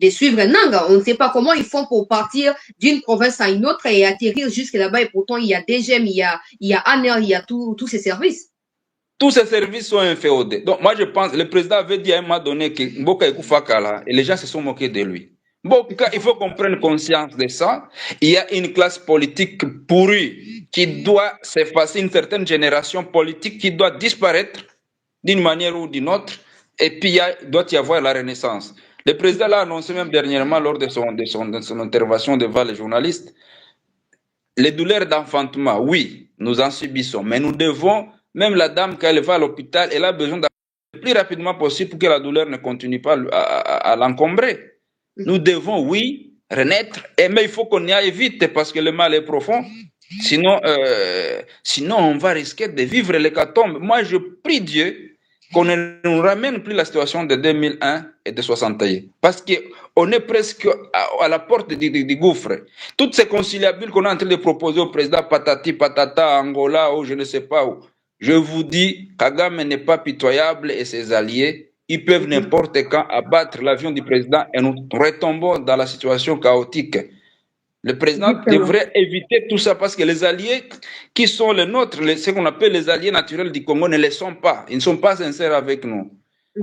de suivre Nanga. On ne sait pas comment ils font pour partir d'une province à une autre et atterrir jusque là-bas. Et pourtant, il y a DGM, il y a ANER, il y a tous ces services. Tous ces services sont inféodés. Donc, moi, je pense, le président avait dit à un moment donné que Mboka est Koufakala et les gens se sont moqués de lui. Mboka, il faut qu'on prenne conscience de ça. Il y a une classe politique pourrie qui doit s'effacer, une certaine génération politique qui doit disparaître d'une manière ou d'une autre. Et puis, il doit y avoir la renaissance. Le président l'a annoncé même dernièrement lors de son intervention devant les journalistes. Les douleurs d'enfantement, oui, nous en subissons, mais nous devons, même la dame, quand elle va à l'hôpital, elle a besoin d'aller le plus rapidement possible pour que la douleur ne continue pas à l'encombrer. Nous devons, oui, renaître, mais il faut qu'on y aille vite parce que le mal est profond. Sinon, on va risquer de vivre l'hécatombe. Moi, je prie Dieu qu'on ne nous ramène plus la situation de 2001 et de 61. Parce qu'on est presque à la porte du gouffre. Toutes ces conciliabules qu'on est en train de proposer au président Patati, Patata, Angola ou je ne sais pas où, je vous dis, Kagame n'est pas pitoyable et ses alliés, ils peuvent n'importe quand abattre l'avion du président et nous retombons dans la situation chaotique. Le président Justement. devrait éviter tout ça parce que les alliés qui sont les nôtres, ce qu'on appelle les alliés naturels du Congo, ne le sont pas. Ils ne sont pas sincères avec nous.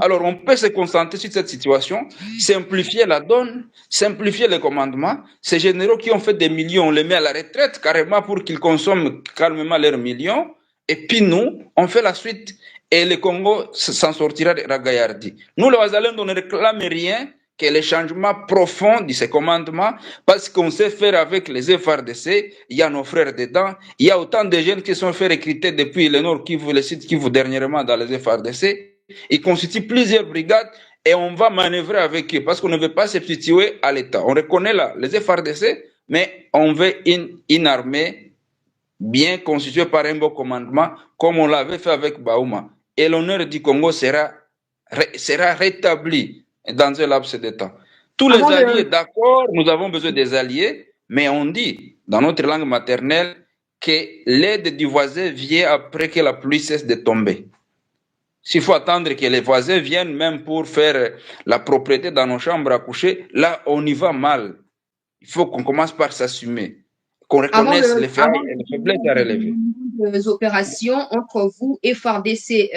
Alors, on peut se concentrer sur cette situation, simplifier la donne, simplifier les commandements. Ces généraux qui ont fait des millions, on les met à la retraite carrément pour qu'ils consomment calmement leurs millions. Et puis nous, on fait la suite et le Congo s'en sortira de la gaillardie. Nous, les Wazalendo, on ne réclame rien que les changements profonds de ces commandements, parce qu'on sait faire avec les FRDC, il y a nos frères dedans, il y a autant de jeunes qui sont fait recruter depuis le Nord Kivu, le Sud Kivu dernièrement dans les FRDC, ils constituent plusieurs brigades et on va manœuvrer avec eux, parce qu'on ne veut pas se substituer à l'État. On reconnaît là les FRDC, mais on veut une armée bien constituée par un beau commandement, comme on l'avait fait avec Baouma. Et l'honneur du Congo sera rétabli dans un laps de temps. Tous les Avant alliés, de, d'accord, nous avons besoin des alliés, mais on dit dans notre langue maternelle que l'aide du voisin vient après que la pluie cesse de tomber. S'il faut attendre que les voisins viennent même pour faire la propriété dans nos chambres à coucher, là, on y va mal. Il faut qu'on commence par s'assumer, qu'on reconnaisse les avant failles et de les finir faiblesses à relever. les opérations entre vous et FARDC,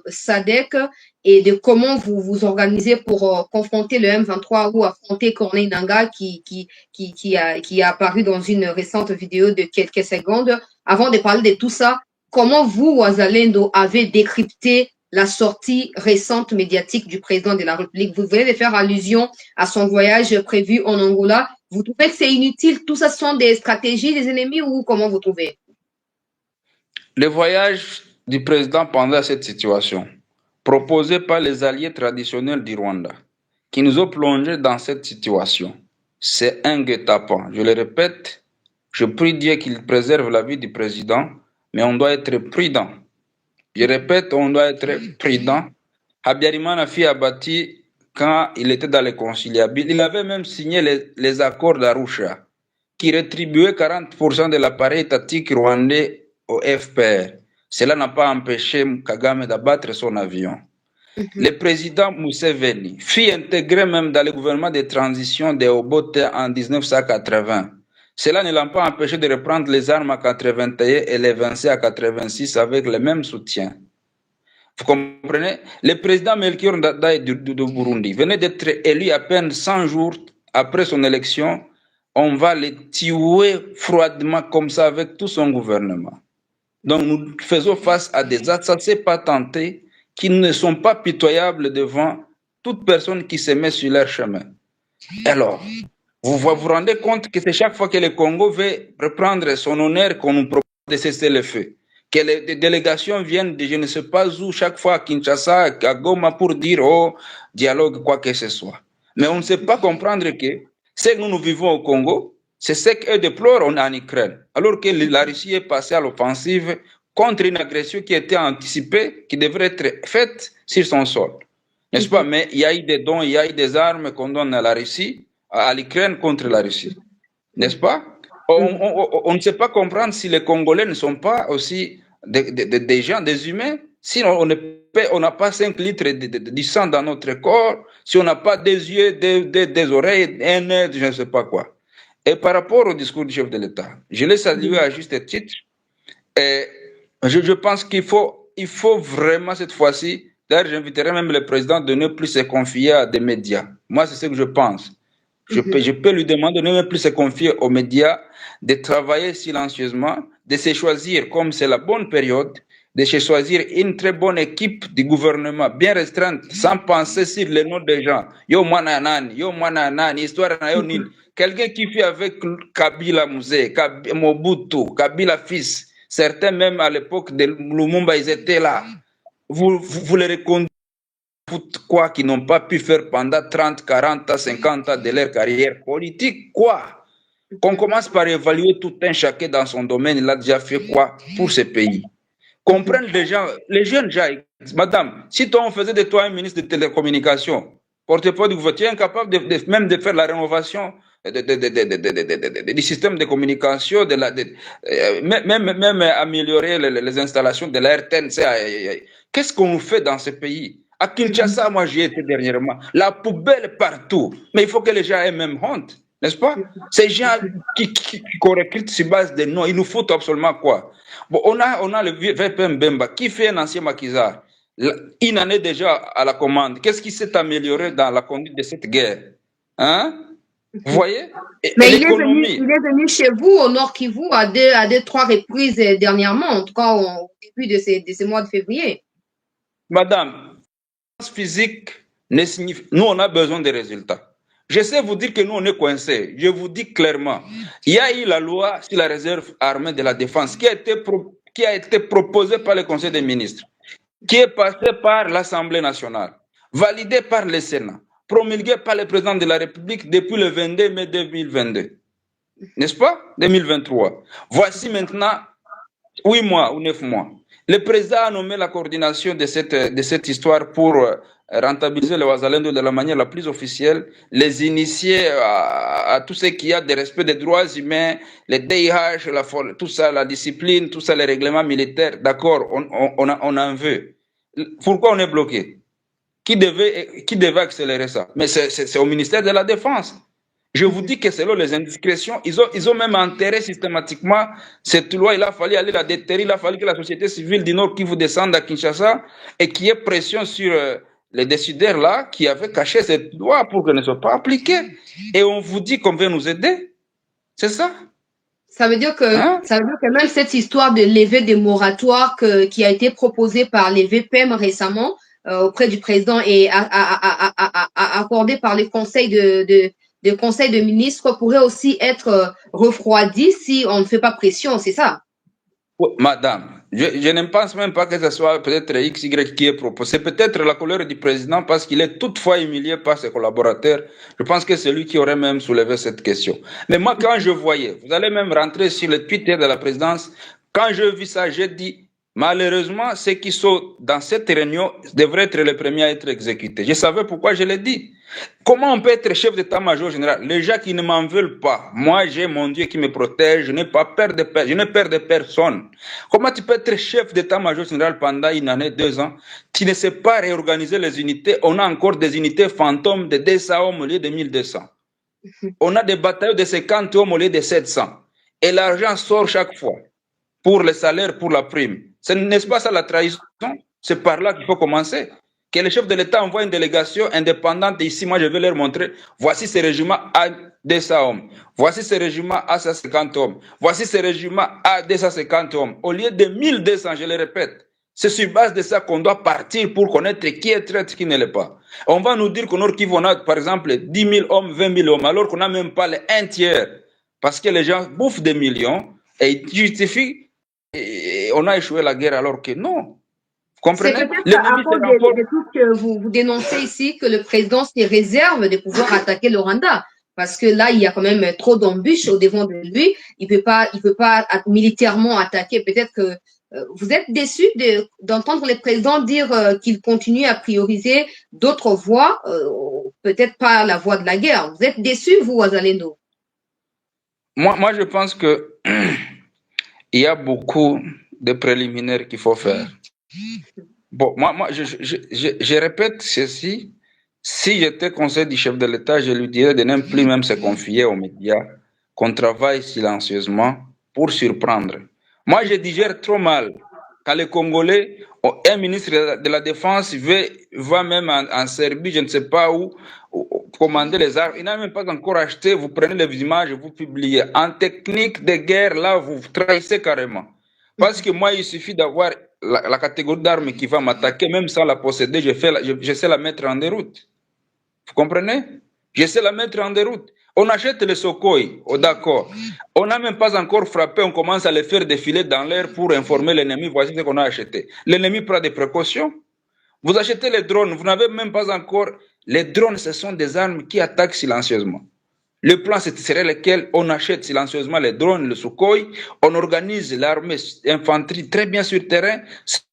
SADC et de comment vous vous organisez pour confronter le M23 ou affronter Corneille Nangaa qui a apparu dans une récente vidéo de quelques secondes. Avant de parler de tout ça, comment vous, Wazalendo, avez décrypté la sortie récente médiatique du président de la République? Vous venez de faire allusion à son voyage prévu en Angola. Vous trouvez que c'est inutile? Tout ça sont des stratégies des ennemis ou comment vous trouvez? Le voyage du président pendant cette situation, proposé par les alliés traditionnels du Rwanda, qui nous ont plongés dans cette situation, c'est un guet-apens. Je le répète, je prie Dieu qu'il préserve la vie du président, mais on doit être prudent. Je répète, on doit être prudent. Habyarimana fut abattu quand il était dans les conciliables. Il avait même signé les accords d'Arusha, qui rétribuaient 40% de l'appareil étatique rwandais au FPR. Cela n'a pas empêché Kagame d'abattre son avion. Le président Museveni fut intégré même dans le gouvernement de transition de Obote en 1980. Cela ne l'a pas empêché de reprendre les armes à 81 et les Vinci à 86 avec le même soutien. Vous comprenez? Le président Melchior Ndadaye du Burundi venait d'être élu à peine 100 jours après son élection. On va le tuer froidement comme ça avec tout son gouvernement. Donc nous faisons face à des assassins patentés qui ne sont pas pitoyables devant toute personne qui se met sur leur chemin. Alors, vous rendez compte que c'est chaque fois que le Congo veut reprendre son honneur qu'on nous propose de cesser le feu. Que les délégations viennent de je ne sais pas où, chaque fois à Kinshasa, à Goma, pour dire oh, dialogue, quoi que ce soit. Mais on ne sait pas comprendre que ce que nous vivons au Congo, c'est ce qu'eux déplorent en Ukraine. Alors que la Russie est passée à l'offensive contre une agression qui était anticipée, qui devrait être faite sur son sol. N'est-ce pas? Mais il y a eu des dons, il y a eu des armes qu'on donne à la Russie, à l'Ukraine contre la Russie. N'est-ce pas? On ne sait pas comprendre si les Congolais ne sont pas aussi des gens, des humains. Si on n'a pas 5 litres de sang dans notre corps, si on n'a pas des yeux, des oreilles, un nez, je ne sais pas quoi. Et par rapport au discours du chef de l'État, je l'ai salué à juste titre. Et je pense il faut vraiment cette fois-ci, d'ailleurs j'inviterai même le président de ne plus se confier à des médias. Moi, c'est ce que je pense. Je peux lui demander de ne plus se confier aux médias, de travailler silencieusement, de se choisir comme c'est la bonne période, de se choisir une très bonne équipe du gouvernement, bien restreinte, sans penser sur les noms des gens. Yo mwana histoire na yo nini. Quelqu'un qui fait avec Kabila Mouze, Mobutu, Kabila fils, certains même à l'époque de Lumumba, ils étaient là. Vous les reconnaissez quoi qu'ils n'ont pas pu faire pendant 30, 40, 50 ans de leur carrière politique, quoi. Qu'on commence par évaluer tout un chacun dans son domaine, il a déjà fait quoi pour ce pays. Comprendre les jeunes gens, madame, si toi on faisait de toi un ministre de télécommunications, porte-parole du gouvernement, tu es incapable même de faire la rénovation du système de communication, même améliorer les installations de la RTNC. Qu'est-ce qu'on nous fait dans ce pays? À Kinshasa, moi j'y étais dernièrement. La poubelle partout. Mais il faut que les gens aient même honte, n'est-ce pas? Ces gens qu'on recrute sur base de noms, il nous faut absolument quoi? Bon, on a le VPM Bemba qui fait un ancien maquisard. Une année déjà à la commande. Qu'est-ce qui s'est amélioré dans la conduite de cette guerre? Hein? Vous voyez? Mais il est venu chez vous, au Nord Kivu, à deux, trois reprises dernièrement, en tout cas au début de ces mois de février. Madame, physique ne signifie. Nous, on a besoin de résultats. Je sais vous dire que nous, on est coincés. Je vous dis clairement. Il y a eu la loi sur la réserve armée de la défense qui a été proposée par le Conseil des ministres, qui est passée par l'Assemblée nationale, validée par le Sénat, promulguée par le président de la République depuis le 22 mai 2022. N'est-ce pas? 2023. Voici maintenant 8 mois ou 9 mois. Le président a nommé la coordination de cette histoire pour rentabiliser le Ouazalendo de la manière la plus officielle, les initier à tout ce qu'il y a de respect des droits humains, les DIH, tout ça, la discipline, tout ça, les règlements militaires. D'accord, on en veut. Pourquoi on est bloqué? Qui devait accélérer ça? Mais c'est au ministère de la Défense. Je vous dis que selon les indiscrétions, ils ont même enterré systématiquement cette loi. Il a fallu aller la déterrer. Il a fallu que la société civile du Nord Kivu descende à Kinshasa et qu'il y ait pression sur les décideurs là qui avaient caché cette loi pour qu'elle ne soit pas appliquée. Et on vous dit qu'on veut nous aider. C'est ça? Ça veut dire que même cette histoire de levée des moratoires qui a été proposée par les VPM récemment auprès du président et accordée par les conseils de conseil de ministres pourrait aussi être refroidie si on ne fait pas pression, c'est ça? Madame, je ne pense même pas que ce soit peut-être XY qui est proposé. C'est peut-être la colère du président parce qu'il est toutefois humilié par ses collaborateurs. Je pense que c'est lui qui aurait même soulevé cette question. Mais moi, quand je voyais, vous allez même rentrer sur le Twitter de la présidence, quand je vis ça, j'ai dit, malheureusement, ceux qui sont dans cette réunion devraient être les premiers à être exécutés. Je savais pourquoi je l'ai dit. Comment on peut être chef d'état-major général? Les gens qui ne m'en veulent pas. Moi, j'ai mon Dieu qui me protège. Je n'ai pas peur de personne. Je n'ai peur de personne. Comment tu peux être chef d'état-major général pendant une année, 2 ans? Tu ne sais pas réorganiser les unités. On a encore des unités fantômes de 200 hommes au lieu de 1200. On a des bataillons de 50 hommes au lieu de 700. Et l'argent sort chaque fois pour le salaire, pour la prime. N'est-ce pas ça la trahison? C'est par là qu'il faut commencer. Que le chef de l'État envoie une délégation indépendante ici, moi je vais leur montrer, voici ce régiment à 200 hommes, voici ce régiment à 150 hommes, voici ce régiment à 250 hommes, au lieu de 1200, je le répète. C'est sur base de ça qu'on doit partir pour connaître qui est traître, qui ne l'est pas. On va nous dire qu'au Nord Kivu, on a par exemple 10 000 hommes, 20 000 hommes, alors qu'on n'a même pas les un tiers. Parce que les gens bouffent des millions et ils justifient, et on a échoué la guerre alors que non. Vous C'est comprenez? peut-être à cause de tout ce que vous dénoncez ici que le président se réserve de pouvoir attaquer le Rwanda. Parce que là, il y a quand même trop d'embûches au devant de lui. Il peut pas militairement attaquer. Peut-être que vous êtes déçu d'entendre le président dire qu'il continue à prioriser d'autres voies, peut-être pas la voie de la guerre. Vous êtes déçu, vous, Wazalendo? Moi, je pense que il y a beaucoup de préliminaires qu'il faut faire. Bon, moi je répète ceci. Si j'étais conseiller du chef de l'État, je lui dirais de ne plus même se confier aux médias, qu'on travaille silencieusement pour surprendre. Moi, je digère trop mal quand les Congolais, un ministre de la Défense va même en Serbie, je ne sais pas où, commander les armes. Il n'a même pas encore acheté. Vous prenez les images, vous publiez. En technique de guerre, là, vous trahissez carrément. Parce que moi, il suffit d'avoir la catégorie d'armes qui va m'attaquer, même sans la posséder, je sais la mettre en déroute. Vous comprenez? Je sais la mettre en déroute. On achète les Sukhoi, oh, d'accord. On n'a même pas encore frappé, on commence à les faire défiler dans l'air pour informer l'ennemi, voici ce qu'on a acheté. L'ennemi prend des précautions. Vous achetez les drones, vous n'avez même pas encore... Les drones, ce sont des armes qui attaquent silencieusement. Le plan, ce serait lequel on achète silencieusement les drones, le Sukhoi, on organise l'armée infanterie très bien sur terrain,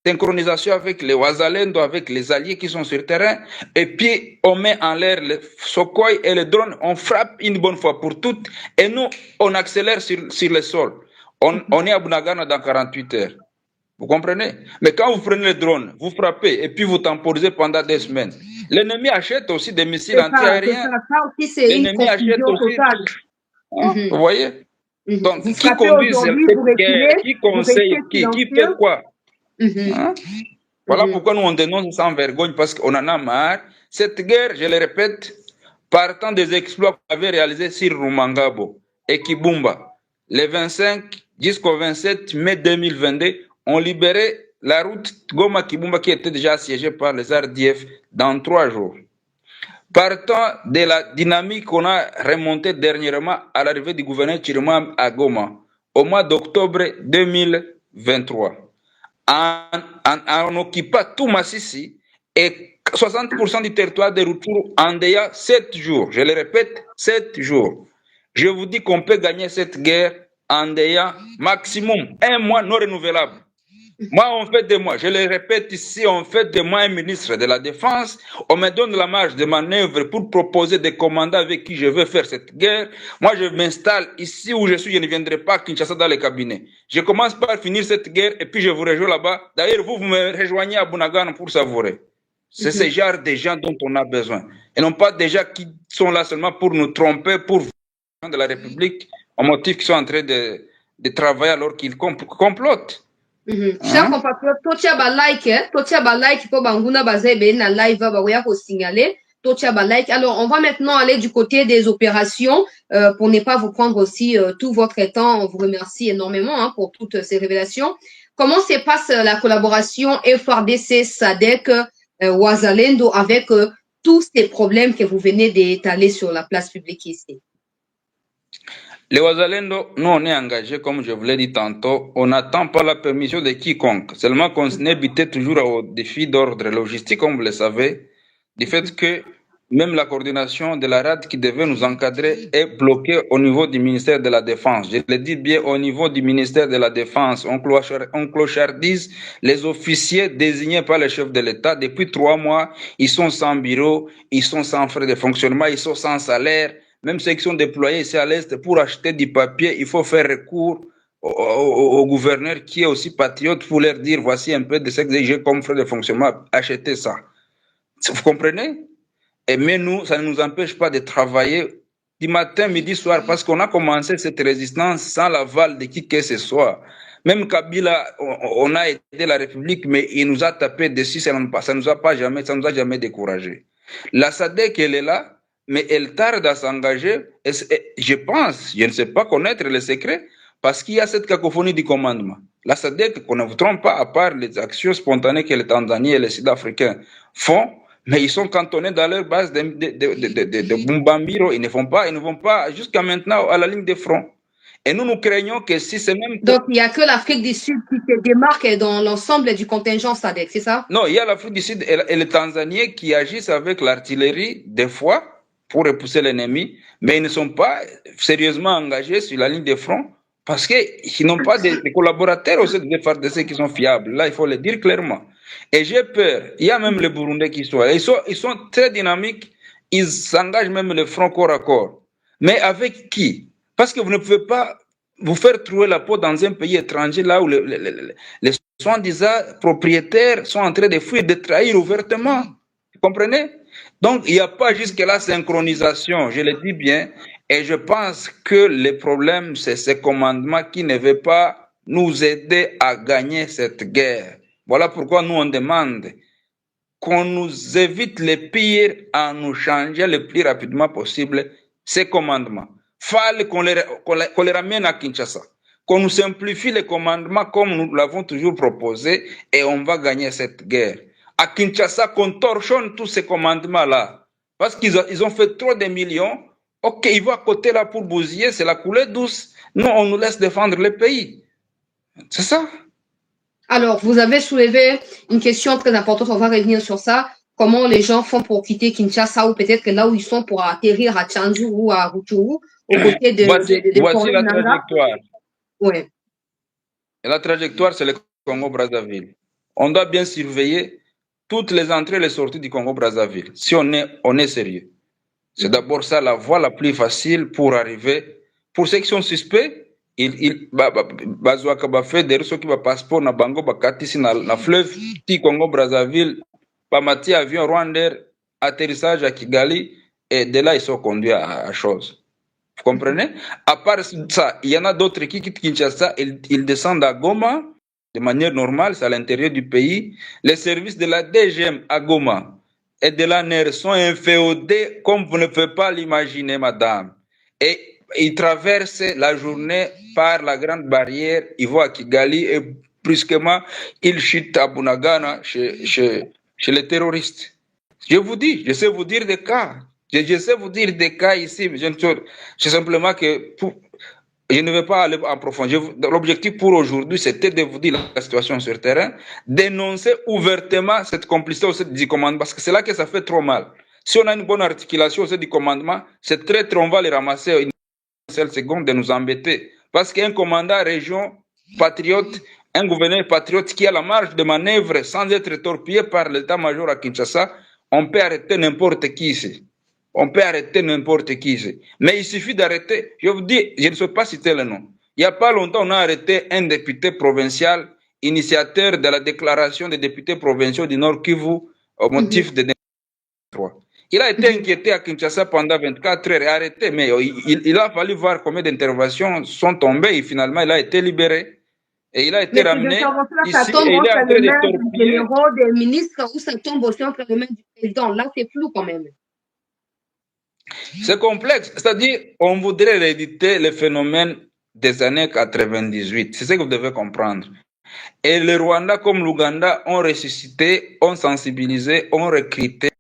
synchronisation avec les Wazalendo, avec les alliés qui sont sur terrain, et puis on met en l'air le Sukhoi et les drones, on frappe une bonne fois pour toutes, et nous, on accélère sur le sol. On est à Bunagana dans 48 heures. Vous comprenez? Mais quand vous prenez le drone, vous frappez et puis vous temporisez pendant des semaines. L'ennemi achète aussi des missiles antiaériens. Ça aussi, c'est une L'ennemi achète confusion aussi. totale. Vous voyez? Donc, Vous qui frappez conduit aujourd'hui, cette vous guerre? reculez, Qui vous restez conseille qui? Qui fait silencieux. quoi? Voilà pourquoi nous on dénonce sans vergogne, parce qu'on en a marre. Cette guerre, je le répète, partant des exploits qu'on avait réalisés sur Rumangabo et Kibumba, les 25 jusqu'au 27 mai 2022, ont libéré la route Goma-Kibumba qui était déjà assiégée par les RDF dans 3 jours. Partant de la dynamique qu'on a remontée dernièrement à l'arrivée du gouverneur Chirima à Goma, au mois d'octobre 2023, en occupant tout Massissi et 60% du territoire de retour en déjà 7 jours. Je le répète, 7 jours. Je vous dis qu'on peut gagner cette guerre en déjà maximum 1 mois non renouvelable. Moi, on fait de moi, je le répète ici, on fait de moi un ministre de la Défense, on me donne la marge de manœuvre pour proposer des commandants avec qui je veux faire cette guerre. Moi, je m'installe ici où je suis, je ne viendrai pas à Kinshasa dans les cabinets. Je commence par finir cette guerre et puis je vous rejoins là-bas. D'ailleurs, vous me rejoignez à Bunagana pour savourer. C'est ce genre de gens dont on a besoin. Et non pas des gens qui sont là seulement pour nous tromper, pour de la République, au motif qu'ils sont en train de travailler alors qu'ils complotent. Chers compatriotes, totia ba like pour banguna bazebe na live ba wea ko signaler, totia ba like. Alors, on va maintenant aller du côté des opérations pour ne pas vous prendre aussi tout votre temps. On vous remercie énormément pour toutes ces révélations. Comment se passe la collaboration FRDC SADC Wazalendo avec tous ces problèmes que vous venez d'étaler sur la place publique ici? Les Wazalendo, nous on est engagés, comme je vous l'ai dit tantôt, on n'attend pas la permission de quiconque, seulement qu'on évite toujours au défi d'ordre logistique, comme vous le savez, du fait que même la coordination de la RAD qui devait nous encadrer est bloquée au niveau du ministère de la Défense. Je le dis bien au niveau du ministère de la Défense. On clochardise les officiers désignés par le chef de l'État. Depuis 3 mois, ils sont sans bureau, ils sont sans frais de fonctionnement, ils sont sans salaire. Même ceux qui sont déployés ici à l'Est pour acheter du papier, il faut faire recours au gouverneur qui est aussi patriote pour leur dire voici un peu de ce que j'ai comme frais de fonctionnement, achetez ça. Vous comprenez? Mais nous, ça ne nous empêche pas de travailler du matin, midi, soir, parce qu'on a commencé cette résistance sans l'aval de qui que ce soit. Même Kabila, on a aidé la République, mais il nous a tapé dessus, ça ne nous a jamais découragé. La SADC, elle est là, mais elle tarde à s'engager. Je pense, je ne sais pas connaître les secrets, parce qu'il y a cette cacophonie du commandement. La SADC, qu'on ne vous trompe pas, à part les actions spontanées que les Tanzaniens et les Sud-Africains font, mais ils sont cantonnés dans leur base de Bumbambiro. Ils ne vont pas jusqu'à maintenant à la ligne de front. Et nous craignons que si c'est même... Donc, il n'y a que l'Afrique du Sud qui se démarque dans l'ensemble du contingent SADC, c'est ça? Non, il y a l'Afrique du Sud et les Tanzaniens qui agissent avec l'artillerie, des fois, pour repousser l'ennemi, mais ils ne sont pas sérieusement engagés sur la ligne de front parce qu'ils n'ont pas de collaborateurs au sein des FARDC qui sont fiables. Là, il faut le dire clairement. Et j'ai peur, il y a même les Burundais qui sont là. Ils sont très dynamiques, ils s'engagent même le front corps à corps. Mais avec qui? Parce que vous ne pouvez pas vous faire trouver la peau dans un pays étranger là où les soi-disant propriétaires sont en train de fuir, de trahir ouvertement. Vous comprenez? Donc, il n'y a pas jusque-là synchronisation, je le dis bien, et je pense que le problème, c'est ce commandement qui ne veut pas nous aider à gagner cette guerre. Voilà pourquoi nous, on demande qu'on nous évite le pire en nous changeant le plus rapidement possible ces commandements. Fallait qu'on les ramène à Kinshasa, qu'on nous simplifie les commandements comme nous l'avons toujours proposé et on va gagner cette guerre. À Kinshasa, qu'on torchonne tous ces commandements-là parce qu'ils ont fait trop de millions. Ok, ils vont à côté là pour bousiller, c'est la coulée douce. Nous, on nous laisse défendre le pays. C'est ça. Alors, vous avez soulevé une question très importante, on va revenir sur ça. Comment les gens font pour quitter Kinshasa ou peut-être que là où ils sont pour atterrir à Tchanzu ou à Rutshuru, aux côtés de voici la trajectoire. Ouais. Et la trajectoire, c'est le Congo-Brazzaville. On doit bien surveiller toutes les entrées et les sorties du Congo-Brazzaville, si on est sérieux. C'est d'abord ça la voie la plus facile pour arriver. Pour ceux qui sont suspects, bazwaka bafedere soki ba passeport na bango bakatisi na fleuve ti Congo Brazzaville bamati avion Rwandair atterrissage à Kigali et de là ils sont conduits à chose. Vous comprenez? À part ça, il y en a d'autres qui quittent Kinshasa, ils descendent à Goma de manière normale, c'est à l'intérieur du pays. Les services de la DGM à Goma et de la NER sont inféodés comme vous ne pouvez pas l'imaginer, madame. Et ils traversent la journée par la grande barrière, ils vont à Kigali et brusquement, ils chutent à Bunagana chez les terroristes. Je vous dis, je sais vous dire des cas. Je sais vous dire des cas ici, mais c'est simplement que je ne vais pas aller en profondeur. L'objectif pour aujourd'hui, c'était de vous dire la situation sur le terrain, dénoncer ouvertement cette complicité au sein du commandement, parce que c'est là que ça fait trop mal. Si on a une bonne articulation au sein du commandement, c'est très on va les ramasser une seule seconde de nous embêter. Parce qu'un commandant région patriote, un gouverneur patriote qui a la marge de manœuvre sans être torpillé par l'état-major à Kinshasa, on peut arrêter n'importe qui ici. On peut arrêter n'importe qui ici. Mais il suffit d'arrêter. Je vous dis, je ne sais pas citer le nom. Il n'y a pas longtemps, on a arrêté un député provincial, initiateur de la déclaration des députés provinciaux du Nord Kivu au motif de 3. Il a été inquiété à Kinshasa pendant 24 heures et arrêté, mais il a fallu voir combien d'interventions sont tombées et finalement il a été libéré. Et il a été ramené ici et il est en train de torpiller. Des ministres ou ça tombe aussi entre les mains du président. Là, c'est flou quand même. C'est complexe. C'est-à-dire, on voudrait rééditer le phénomène des années 98. C'est ce que vous devez comprendre. Et le Rwanda comme l'Ouganda ont ressuscité, ont sensibilisé, ont recruté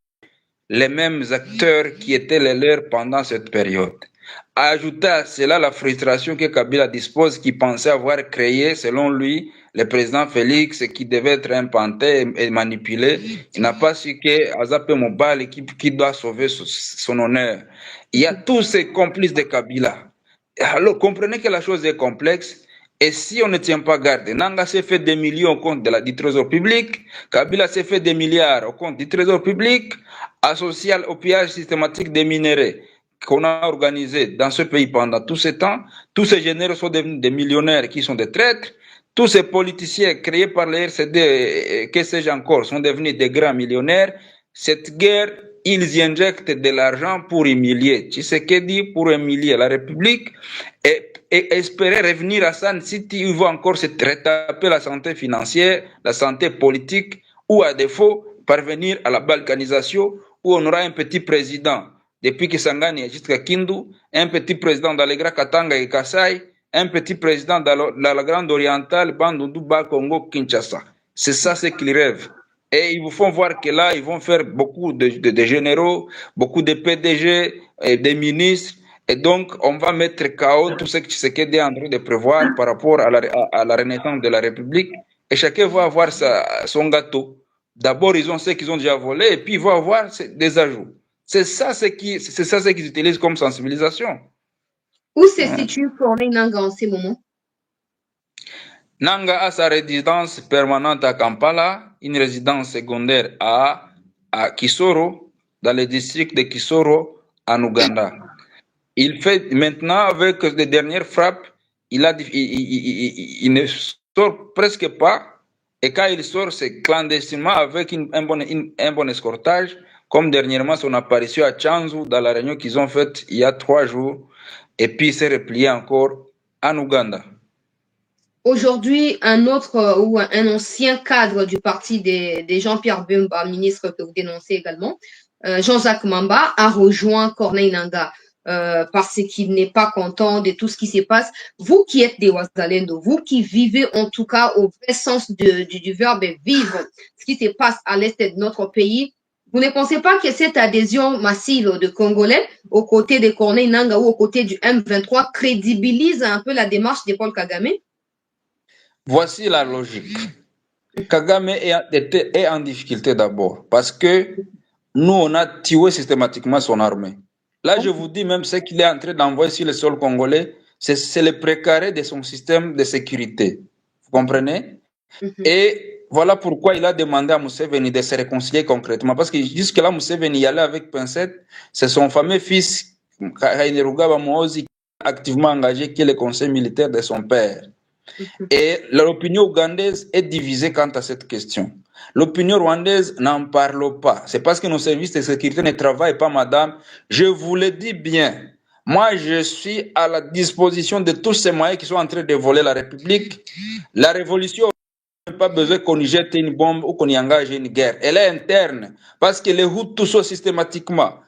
les mêmes acteurs qui étaient les leurs pendant cette période. Ajouter à cela la frustration que Kabila dispose, qui pensait avoir créé, selon lui, le président Félix, qui devait être implanté et manipulé. Il n'a pas su que Azapé Mobile qui doit sauver son honneur. Il y a tous ces complices de Kabila. Alors, comprenez que la chose est complexe. Et si on ne tient pas garde, Nanga s'est fait des millions au compte du trésor public, Kabila s'est fait des milliards au compte du trésor public, associé au pillage systématique des minéraux qu'on a organisé dans ce pays pendant tout ce temps. Tous ces généraux sont devenus des millionnaires qui sont des traîtres. Tous ces politiciens créés par les RCD, que sais-je encore, sont devenus des grands millionnaires. Cette guerre, ils y injectent de l'argent pour humilier Tshisekedi, pour humilier la République et espérer revenir à San City où ils vont encore se retaper la santé financière, la santé politique, ou à défaut, parvenir à la balkanisation où on aura un petit président depuis Kisangani jusqu'à Kindu, un petit président d'Alegra, Katanga et Kasai, un petit président dans la Grande Orientale, Bandundu, Congo, Kinshasa. C'est ça ce qu'ils rêvent. Et ils vous font voir que là, ils vont faire beaucoup de généraux, beaucoup de PDG, et des ministres. Et donc, on va mettre KO tout ce que Tshisekedi est en train de prévoir par rapport à la renaissance de la République. Et chacun va avoir son gâteau. D'abord, ils ont ce qu'ils ont déjà volé, et puis ils vont avoir des ajouts. C'est ça ce qu'ils utilisent comme sensibilisation. Où se situe Corneille Nangaa en ce moment? Nangaa a sa résidence permanente à Kampala, une résidence secondaire à Kisoro, dans le district de Kisoro, en Ouganda. Il fait maintenant, avec les dernières frappes, il ne sort presque pas. Et quand il sort, c'est clandestinement avec un bon escortage, comme dernièrement son apparition à Chanzu, dans la réunion qu'ils ont faite il y a 3 jours, et puis il s'est replié encore en Ouganda. Aujourd'hui, un autre ou un ancien cadre du parti des Jean-Pierre Bemba, ministre que vous dénoncez également, Jean-Jacques Mamba, a rejoint Corneille Nangaa parce qu'il n'est pas content de tout ce qui se passe. Vous qui êtes des Wazalendo, vous qui vivez en tout cas au vrai sens du verbe vivre, ce qui se passe à l'est de notre pays, vous ne pensez pas que cette adhésion massive de Congolais aux côtés de Corneille Nangaa ou aux côtés du M23 crédibilise un peu la démarche de Paul Kagame? Voici la logique. Kagame est en difficulté d'abord parce que nous, on a tué systématiquement son armée. Là, je vous dis même ce qu'il est en train d'envoyer sur le sol congolais, c'est le précaré de son système de sécurité. Vous comprenez? Et voilà pourquoi il a demandé à Museveni de se réconcilier concrètement. Parce que jusque-là, Museveni y allait avec pincette. C'est son fameux fils, Kainerugaba Mohozi, activement engagé, qui est le conseil militaire de son père. Et l'opinion ougandaise est divisée quant à cette question. L'opinion rwandaise n'en parle pas. C'est parce que nos services de sécurité ne travaillent pas, madame. Je vous le dis bien. Moi, je suis à la disposition de tous ces moyens qui sont en train de voler la République. La révolution n'a pas besoin qu'on y jette une bombe ou qu'on y engage une guerre. Elle est interne. Parce que les Hutus sont systématiquement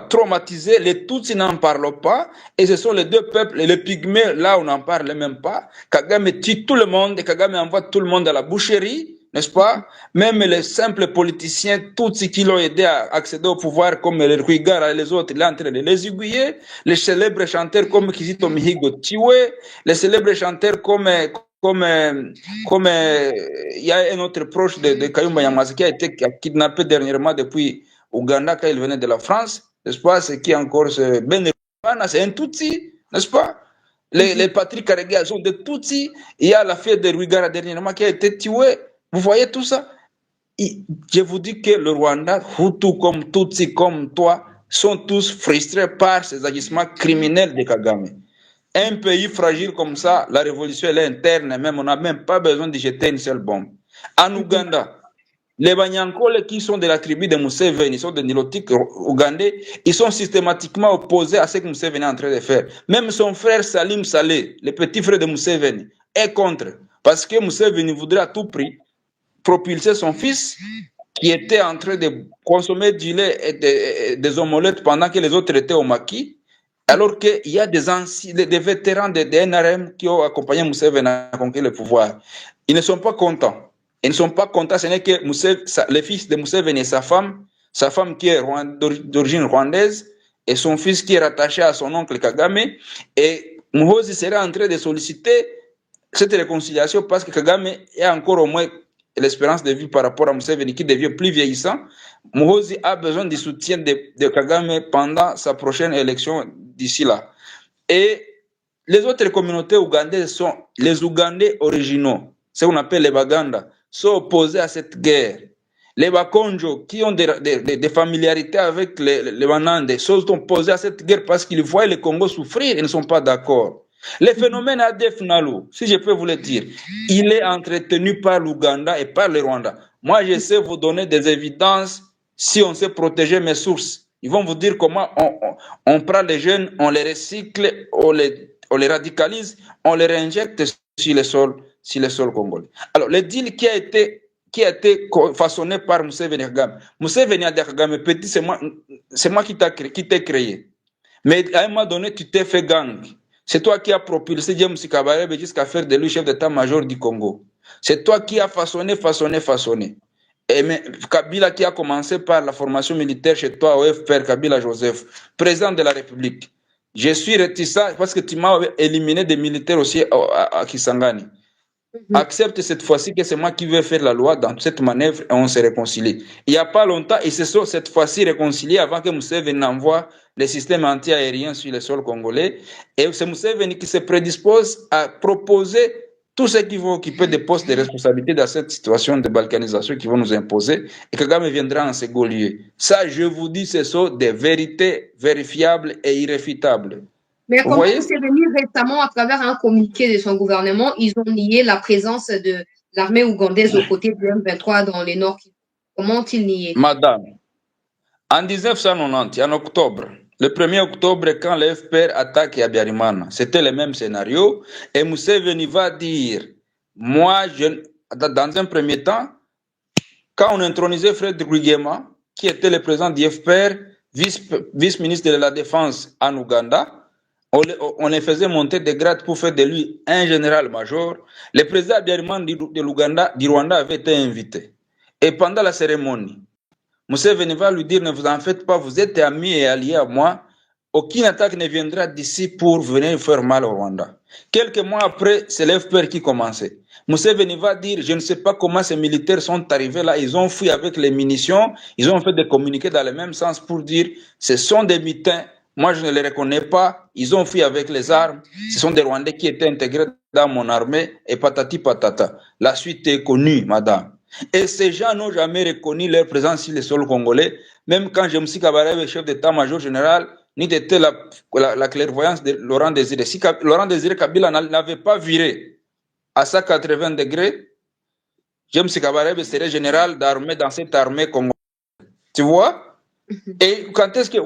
traumatisés, les Tutsis n'en parlent pas, et ce sont les deux peuples, les Pygmées, là on n'en parle même pas. Kagame tue tout le monde, et Kagame envoie tout le monde à la boucherie, n'est-ce pas? Même les simples politiciens Tutsis qui l'ont aidé à accéder au pouvoir, comme les Rwigara et les autres, il est en train de les aiguiller. Les célèbres chanteurs comme Kizito Mihigo tués, les célèbres chanteurs comme il y a un autre proche de Kayumba Nyamwasa qui a été kidnappé dernièrement depuis Ouganda quand il venait de la France, n'est-ce pas? C'est qui encore ce Ben Rwanda, c'est un Tutsi, n'est-ce pas? Les Patrick Karegeya sont des Tutsis. Il y a la fille de Rwigara dernièrement qui a été tuée. Vous voyez tout ça? Je vous dis que le Rwanda, Hutu comme Tutsi comme toi, sont tous frustrés par ces agissements criminels de Kagame. Un pays fragile comme ça, la révolution elle est interne, même on n'a même pas besoin de jeter une seule bombe. En Ouganda, les Banyankole qui sont de la tribu de Museveni, ils sont des Nilotiques ougandais, ils sont systématiquement opposés à ce que Museveni est en train de faire. Même son frère Salim Saleh, le petit frère de Museveni, est contre. Parce que Museveni voudrait à tout prix propulser son fils qui était en train de consommer du lait et des omelettes pendant que les autres étaient au maquis. Alors qu'il y a des vétérans de NRM qui ont accompagné Museveni à conquérir le pouvoir. Ils ne sont pas contents. Ils ne sont pas contents, ce n'est que le fils de Museveni et sa femme qui est d'origine rwandaise, et son fils qui est rattaché à son oncle Kagame. Et Muhoozi serait en train de solliciter cette réconciliation parce que Kagame a encore au moins l'espérance de vie par rapport à Museveni qui devient plus vieillissant. Muhoozi a besoin du soutien de Kagame pendant sa prochaine élection d'ici là. Et les autres communautés ougandaises sont les Ougandais originaux, ce qu'on appelle les Baganda, sont opposés à cette guerre. Les Bakonjo, qui ont des familiarités avec les Banande, sont opposés à cette guerre parce qu'ils voient le Congo souffrir et ne sont pas d'accord. Le phénomène ADF Nalu, si je peux vous le dire, il est entretenu par l'Ouganda et par le Rwanda. Moi, je sais vous donner des évidences si on sait protéger mes sources. Ils vont vous dire comment on prend les jeunes, on les recycle, on les radicalise, on les réinjecte sur le sol congolais. Alors, le deal qui a été façonné par Museveni Kagame. Museveni Kagame, petit, c'est moi qui t'ai créé. Mais à un moment donné, tu t'es fait gang. C'est toi qui as propulsé James Kabarebe jusqu'à faire de lui chef d'état-major du Congo. C'est toi qui as façonné. Et mais Kabila qui a commencé par la formation militaire chez toi au FPR, Kabila Joseph, président de la République. Je suis réticent parce que tu m'as éliminé des militaires aussi à Kisangani. Accepte cette fois-ci que c'est moi qui vais faire la loi dans cette manœuvre et on se réconcilie. Il n'y a pas longtemps, ils se sont cette fois-ci réconciliés avant que Museveni n'envoie les systèmes anti-aériens sur le sol congolais. Et c'est Museveni qui se prédispose à proposer tous ceux qui vont occuper des postes de responsabilité dans cette situation de balkanisation qui vont nous imposer. Et Kagame viendra en second lieu. Ça, je vous dis, ce sont des vérités vérifiables et irréfutables. Mais Vous comment voyez? c'est venu récemment, à travers un communiqué de son gouvernement, ils ont nié la présence de l'armée ougandaise aux côtés du M23 dans les Nord Kivu. Comment ont-ils nié? Madame, en 1990, en octobre, le 1er octobre, quand le FPR attaque Yabiarimana, c'était le même scénario. Et Museveni va dire, moi, dans un premier temps, quand on intronisait Fred Rwigema, qui était le président du FPR, vice-ministre de la Défense en Ouganda, on les faisait monter des grades pour faire de lui un général-major. Le président Abiyarimana du Rwanda avait été invité. Et pendant la cérémonie, Museveni va lui dire, ne vous en faites pas, vous êtes amis et alliés à moi. Aucune attaque ne viendra d'ici pour venir faire mal au Rwanda. Quelques mois après, c'est l'FPR qui commençait. Museveni va dire, je ne sais pas comment ces militaires sont arrivés là, ils ont fui avec les munitions, ils ont fait des communiqués dans le même sens pour dire, ce sont des mutins, moi je ne les reconnais pas, ils ont fui avec les armes, ce sont des Rwandais qui étaient intégrés dans mon armée, et patati patata. La suite est connue, madame. Et ces gens n'ont jamais reconnu leur présence sur le sol congolais, même quand James Kabarebe, chef d'état-major général, ni était la clairvoyance de Laurent Désiré. Si Laurent Désiré Kabila n'avait pas viré à 180 degrés, James Kabarebe serait général d'armée dans cette armée congolaise. Tu vois? Et quand est-ce que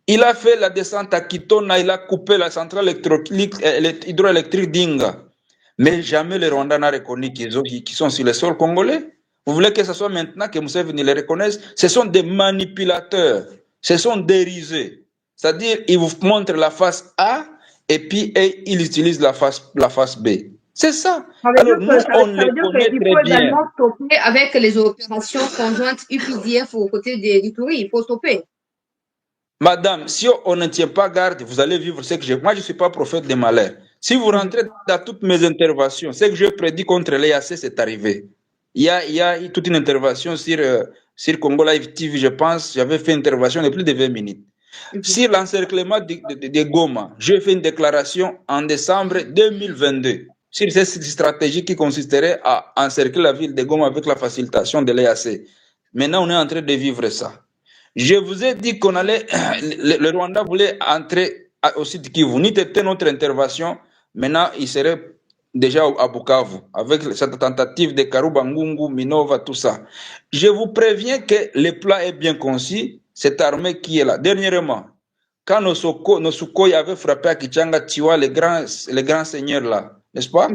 il a fait la descente à Kitona, il a coupé la centrale hydroélectrique d'Inga. Mais jamais le Rwanda n'a reconnu qu'ils sont sur le sol congolais. Vous voulez que ce soit maintenant que Museveni les reconnaisse? Ce sont des manipulateurs, ce sont des risés. C'est-à-dire, ils vous montrent la face A et puis ils utilisent la face B. C'est ça. Alors, nous, on les connaît Il très faut bien. également stopper avec les opérations conjointes UPDF aux côtés d'Ituri. Il faut stopper. Madame, si on ne tient pas garde, vous allez vivre ce que j'ai. Moi, je ne suis pas prophète de malheur. Si vous rentrez dans toutes mes interventions, ce que je prédis contre l'EAC, c'est arrivé. Il y a toute une intervention sur Congo Live TV, je pense. J'avais fait une intervention de plus de 20 minutes. Sur l'encerclement de Goma, j'ai fait une déclaration en décembre 2022 sur cette stratégie qui consisterait à encercler la ville de Goma avec la facilitation de l'EAC. Maintenant, on est en train de vivre ça. Je vous ai dit qu'on allait, le Rwanda voulait entrer au sud Kivu. Ni était notre intervention. Maintenant, il serait déjà à Bukavu avec cette tentative de Karuba Ngungu, Minova, tout ça. Je vous préviens que le plan est bien conçu. Cette armée qui est là. Dernièrement, quand nos Sukhoi avaient frappé à Kichanga, Tiwa, les grands seigneurs là, n'est-ce pas?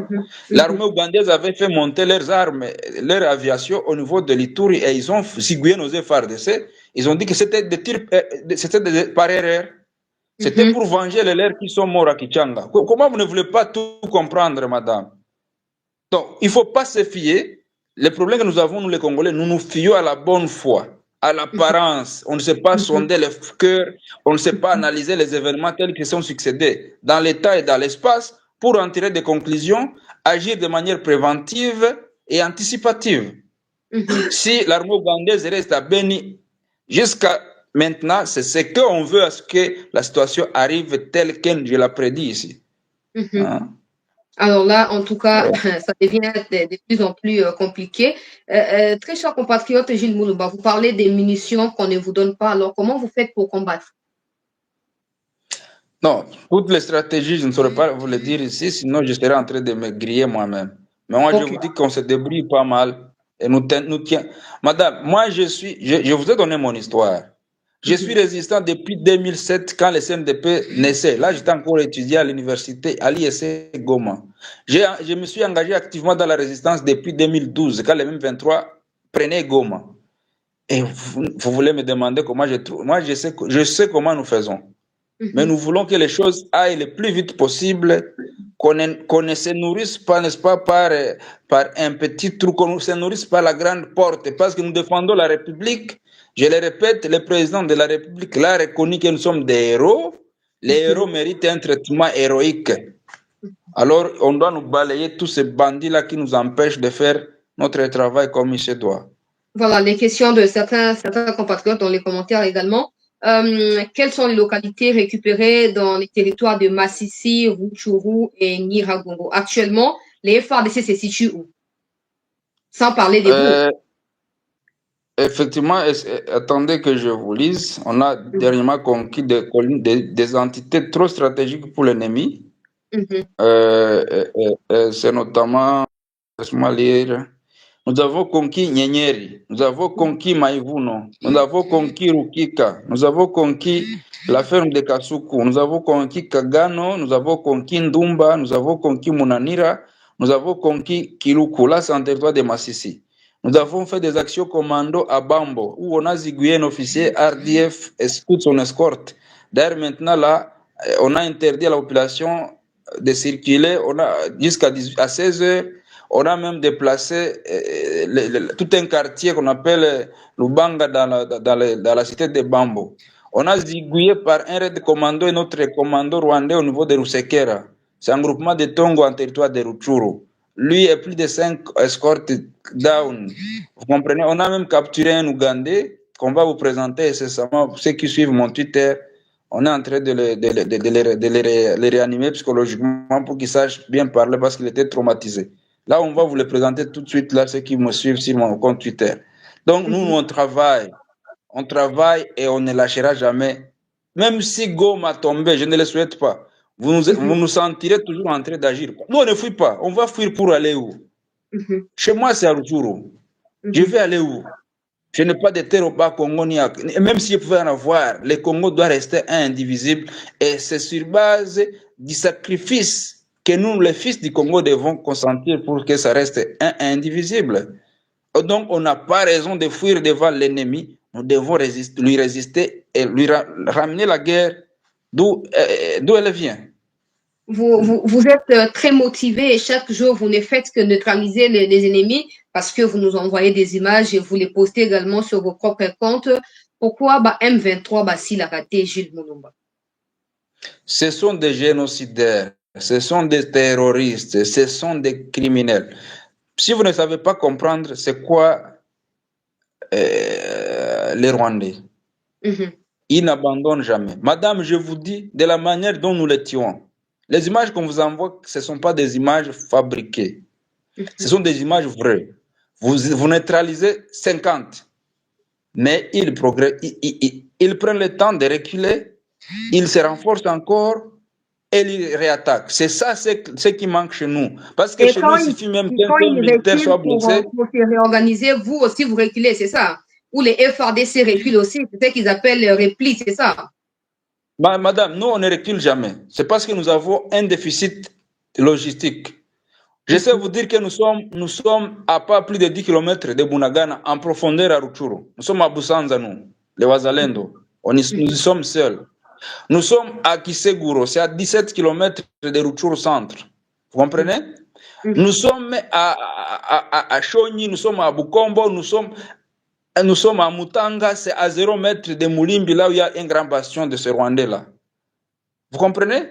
L'armée ougandaise avait fait monter leurs armes, leur aviation au niveau de l'Ituri et ils ont sigouillé nos FARDC. Ils ont dit que c'était des tirs, c'était par erreur. C'était pour venger les leurs qui sont morts à Kichanga. Comment vous ne voulez pas tout comprendre, madame? Donc, il ne faut pas se fier. Le problème que nous avons, nous les Congolais, nous nous fions à la bonne foi, à l'apparence. On ne sait pas sonder le cœur, on ne sait pas analyser les événements tels qu'ils sont succédés dans l'état et dans l'espace pour en tirer des conclusions, agir de manière préventive et anticipative. Si l'armée ougandaise reste à Beni jusqu'à maintenant, c'est ce qu'on veut à ce que la situation arrive telle que je la prédis ici. Hein? Alors là, en tout cas, ça devient de plus en plus compliqué. Très cher compatriote Gilles Moulouba, vous parlez des munitions qu'on ne vous donne pas. Alors, comment vous faites pour combattre? Non, toutes les stratégies, je ne saurais pas vous le dire ici, sinon je serais en train de me griller moi-même. Mais moi, je vous dis qu'on se débrouille pas mal. Et nous tiens. Madame, moi, je vous ai donné mon histoire. Je suis résistant depuis 2007 quand le CNDP naissait. Là, j'étais encore étudiant à l'université à l'ISC Goma. Je me suis engagé activement dans la résistance depuis 2012 quand les M23 prenaient Goma. Et vous voulez me demander comment je trouve. Moi, je sais comment nous faisons. Mais nous voulons que les choses aillent le plus vite possible, qu'on ne se nourrisse pas, n'est-ce pas, par un petit trou, qu'on ne se nourrisse pas la grande porte, parce que nous défendons la République. Je le répète, le président de la République l'a reconnu que nous sommes des héros. Les héros méritent un traitement héroïque. Alors, on doit nous balayer tous ces bandits-là qui nous empêchent de faire notre travail comme il se doit. Voilà, les questions de certains compatriotes dans les commentaires également. Quelles sont les localités récupérées dans les territoires de Massissi, Rutshuru et Nyiragongo? Actuellement, les FARDC se situent où? Sans parler des groupes. Effectivement, attendez que je vous lise. On a dernièrement conquis des entités trop stratégiques pour l'ennemi. C'est notamment, laisse-moi lire. Nous avons conquis Nyenyeri, nous avons conquis Maïvuno, nous avons conquis Rukika, nous avons conquis la ferme de Kasuku, nous avons conquis Kagano, nous avons conquis Ndumba, nous avons conquis Munanira, nous avons conquis Kiluku, là c'est en territoire de Massissi. Nous avons fait des actions commando à Bambo, où on a zigué un officier RDF, écoute son escorte. D'ailleurs, maintenant, là, on a interdit à la population de circuler jusqu'à 16 heures. On a même déplacé tout un quartier qu'on appelle Lubanga dans la cité de Bambo. On a zigouillé par un raid commando et notre commando rwandais au niveau de Rusekera. C'est un groupement de Tongo en territoire de Rutshuru. Lui et plus de 5 escortes down. Vous comprenez? On a même capturé un Ougandais qu'on va vous présenter incessamment. Pour ceux qui suivent mon Twitter, on est en train de les réanimer psychologiquement pour qu'ils sachent bien parler parce qu'il était traumatisé. Là, on va vous le présenter tout de suite, là, ceux qui me suivent sur mon compte Twitter. Donc, nous, on travaille et on ne lâchera jamais. Même si Goma a tombé, je ne le souhaite pas. Vous nous sentirez toujours en train d'agir. Nous, on ne fuit pas. On va fuir pour aller où? Chez moi, c'est à Rutshuru. Je vais aller où? Je n'ai pas de terre au bas Congo, même s'il pouvait en avoir, le Congo doit rester indivisible. Et c'est sur base du sacrifice que nous, les fils du Congo, devons consentir pour que ça reste indivisible. Donc, on n'a pas raison de fuir devant l'ennemi. Nous devons lui résister et lui ramener la guerre d'où elle vient. Vous êtes très motivé et chaque jour, vous ne faites que neutraliser les ennemis parce que vous nous envoyez des images et vous les postez également sur vos propres comptes. Pourquoi M23 s'il a raté Jules Mulumba? Ce sont des génocidaires, ce sont des terroristes, ce sont des criminels. Si vous ne savez pas comprendre c'est quoi les Rwandais, ils n'abandonnent jamais. Madame, je vous dis, de la manière dont nous les tuons, les images qu'on vous envoie, ce ne sont pas des images fabriquées. Ce sont des images vraies. Vous neutralisez 50, mais ils progressent, ils prennent le temps de reculer, ils se renforcent encore et ils réattaquent. C'est ça ce qui manque chez nous. Parce que chez nous, il suffit même qu'un militaire soit blessé. Pour se réorganiser, vous aussi, vous reculez, c'est ça? Ou les FRDC reculent aussi, c'est ce qu'ils appellent le repli, c'est ça? Madame, nous, on ne recule jamais. C'est parce que nous avons un déficit logistique. Je sais vous dire que nous sommes à pas plus de 10 km de Bunagana, en profondeur à Rutshuru. Nous sommes à Busanza, nous, les Wazalendo. Nous y sommes seuls. Nous sommes à Kiseguro, c'est à 17 km de Rutshuru centre. Vous comprenez? Nous sommes à Shonyi, nous sommes à Bukombo, nous sommes à Mutanga, c'est à 0 mètre de Moulimbi, là où il y a un grand bastion de ce Rwandais-là. Vous comprenez?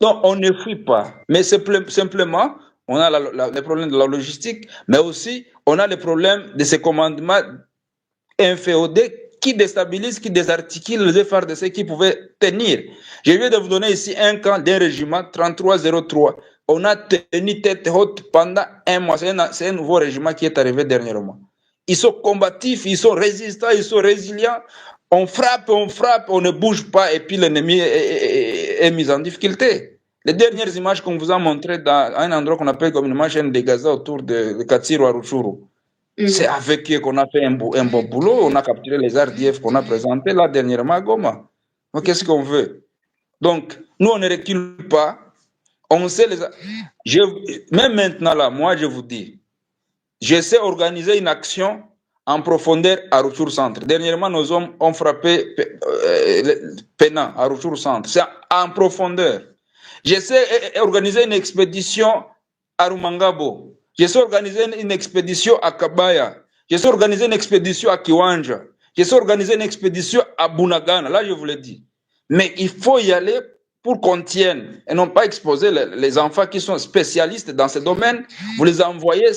Donc, on ne fuit pas. Mais simplement, on a le problème de la logistique, mais aussi, on a le problème de ces commandements inféodés qui déstabilisent, qui désarticulent les FARDC qui pouvaient tenir. Je viens de vous donner ici un camp d'un régiment 3303. On a tenu tête haute pendant un mois. C'est un nouveau régiment qui est arrivé dernièrement. Ils sont combatifs, ils sont résistants, ils sont résilients. On frappe, on ne bouge pas et puis l'ennemi est mis en difficulté. Les dernières images qu'on vous a montrées dans un endroit qu'on appelle communément chaîne de Gaza autour de Katsiro à Rutshuru. C'est avec eux qu'on a fait un bon boulot. On a capturé les RDF qu'on a présentés là dernièrement à Goma. Donc, qu'est-ce qu'on veut? Donc, nous, on ne recule pas. On sait même maintenant, là, moi, je vous dis, je sais organiser une action en profondeur à Rutshuru Centre. Dernièrement, nos hommes ont frappé Pena à Rutshuru Centre. C'est en profondeur. J'essaie d'organiser une expédition à Rumangabo. J'essaie d'organiser une expédition à Kabaya. J'essaie d'organiser une expédition à Kiwanja. J'essaie d'organiser une expédition à Bunagana. Là, je vous l'ai dit. Mais il faut y aller pour qu'on tienne et non pas exposer les enfants qui sont spécialistes dans ce domaine. Vous les envoyez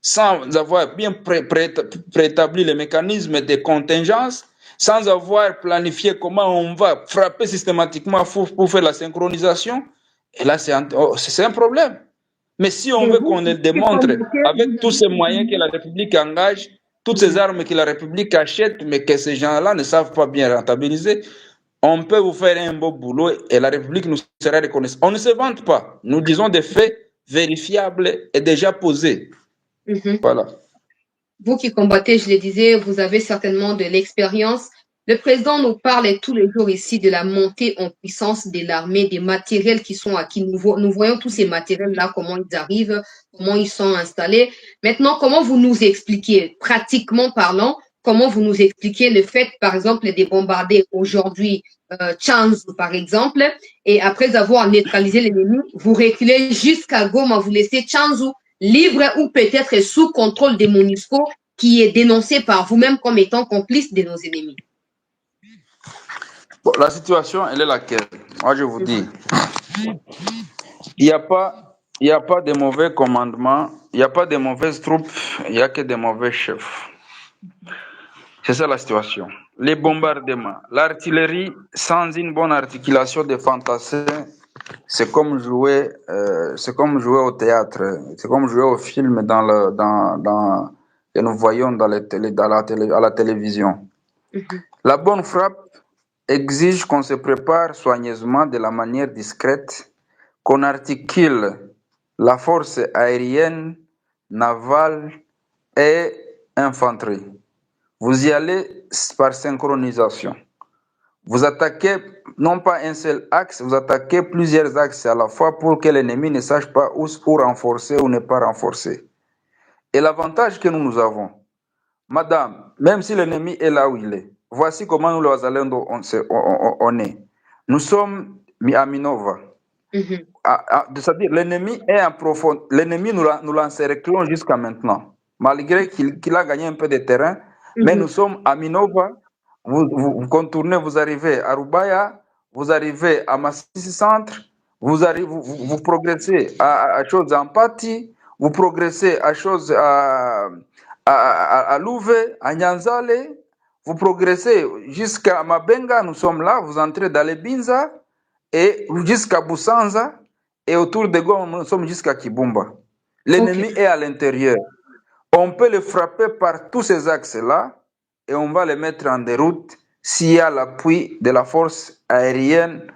sans avoir bien préétabli les mécanismes de contingence, sans avoir planifié comment on va frapper systématiquement pour faire la synchronisation. Et là, c'est un problème. Mais si on veut qu'on le démontre avec tous ces moyens que la République engage, toutes ces armes que la République achète, mais que ces gens-là ne savent pas bien rentabiliser, on peut vous faire un beau boulot et la République nous sera reconnaissante. On ne se vante pas. Nous disons des faits vérifiables et déjà posés. Voilà. Vous qui combattez, je le disais, vous avez certainement de l'expérience. Le président nous parle tous les jours ici de la montée en puissance de l'armée, des matériels qui sont acquis. Nous voyons tous ces matériels-là, comment ils arrivent, comment ils sont installés. Maintenant, comment vous nous expliquez, pratiquement parlant, comment vous nous expliquez le fait, par exemple, de bombarder aujourd'hui Tchanzu, par exemple, et après avoir neutralisé l'ennemi, vous reculez jusqu'à Goma, vous laissez Tchanzu libre ou peut-être sous contrôle des MONUSCO qui est dénoncé par vous-même comme étant complice de nos ennemis. Bon, la situation, elle est laquelle? Moi, je vous dis, il n'y a pas de mauvais commandements, il n'y a pas de mauvaises troupes, il n'y a que de mauvais chefs. C'est ça la situation. Les bombardements, l'artillerie, sans une bonne articulation des fantassins, c'est comme jouer au théâtre, c'est comme jouer au film que nous voyons à la télévision. La bonne frappe exige qu'on se prépare soigneusement de la manière discrète, qu'on articule la force aérienne, navale et infanterie. Vous y allez par synchronisation. Vous attaquez non pas un seul axe, vous attaquez plusieurs axes à la fois pour que l'ennemi ne sache pas où renforcer ou ne pas renforcer. Et l'avantage que nous avons, madame, même si l'ennemi est là où il est, voici comment nous, les Wazalendo, on est. Nous sommes à Minova. C'est-à-dire, l'ennemi est en profond. L'ennemi, nous l'encerclons jusqu'à maintenant, malgré qu'il a gagné un peu de terrain. Mais nous sommes à Minova. Vous contournez, vous arrivez à Rubaya, vous arrivez à Massissi Centre, vous progressez à choses en Pati, vous progressez à choses à Louve, à Nyanzale, vous progressez jusqu'à Mabenga, nous sommes là, vous entrez dans les Binza, et jusqu'à Boussanza, et autour de Goma, nous sommes jusqu'à Kibumba. L'ennemi est à l'intérieur. On peut le frapper par tous ces axes-là, et on va les mettre en déroute s'il y a l'appui de la force aérienne,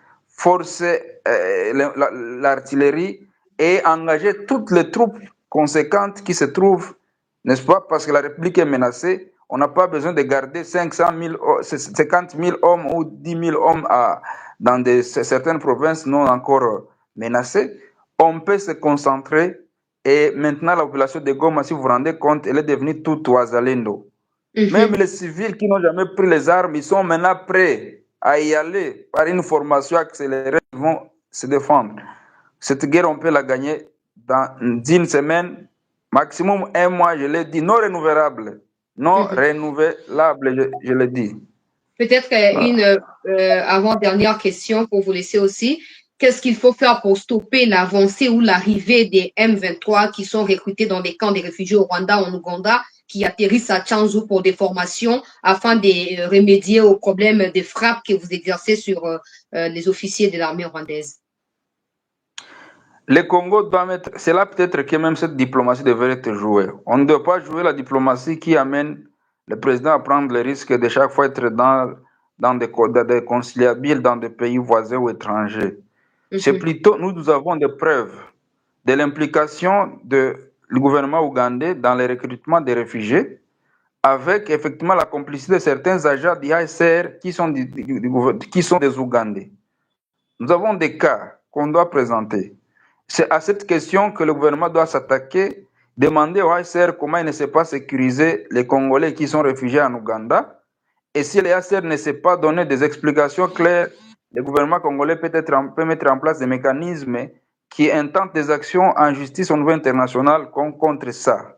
l'artillerie, et engager toutes les troupes conséquentes qui se trouvent, n'est-ce pas, parce que la République est menacée. On n'a pas besoin de garder 50 000 hommes ou 10 000 hommes dans certaines provinces non encore menacées. On peut se concentrer, et maintenant la population de Goma, si vous vous rendez compte, elle est devenue toute Wazalendo. Même les civils qui n'ont jamais pris les armes, ils sont maintenant prêts à y aller par une formation accélérée, ils vont se défendre. Cette guerre, on peut la gagner dans une semaine, maximum un mois, je l'ai dit, non renouvelable. Non renouvelable, je l'ai dit. Peut-être une avant-dernière question pour vous laisser aussi. Qu'est-ce qu'il faut faire pour stopper l'avancée ou l'arrivée des M23 qui sont recrutés dans des camps de réfugiés au Rwanda, en Ouganda, qui atterrissent à Tchanzu pour des formations afin de remédier aux problèmes de frappe que vous exercez sur les officiers de l'armée rwandaise? Le Congo doit mettre, c'est là peut-être que même cette diplomatie devrait être jouée. On ne doit pas jouer la diplomatie qui amène le président à prendre le risque de chaque fois être dans des conciliables dans des pays voisins ou étrangers. C'est plutôt, nous avons des preuves de l'implication du gouvernement ougandais dans le recrutement des réfugiés, avec effectivement la complicité de certains agents d'IHCR qui sont des Ougandais. Nous avons des cas qu'on doit présenter. C'est à cette question que le gouvernement doit s'attaquer demander au HCR comment il ne sait pas sécuriser les Congolais qui sont réfugiés en Ouganda. Et si le HCR ne sait pas donner des explications claires, le gouvernement congolais peut mettre en place des mécanismes qui intentent des actions en justice au niveau international contre ça.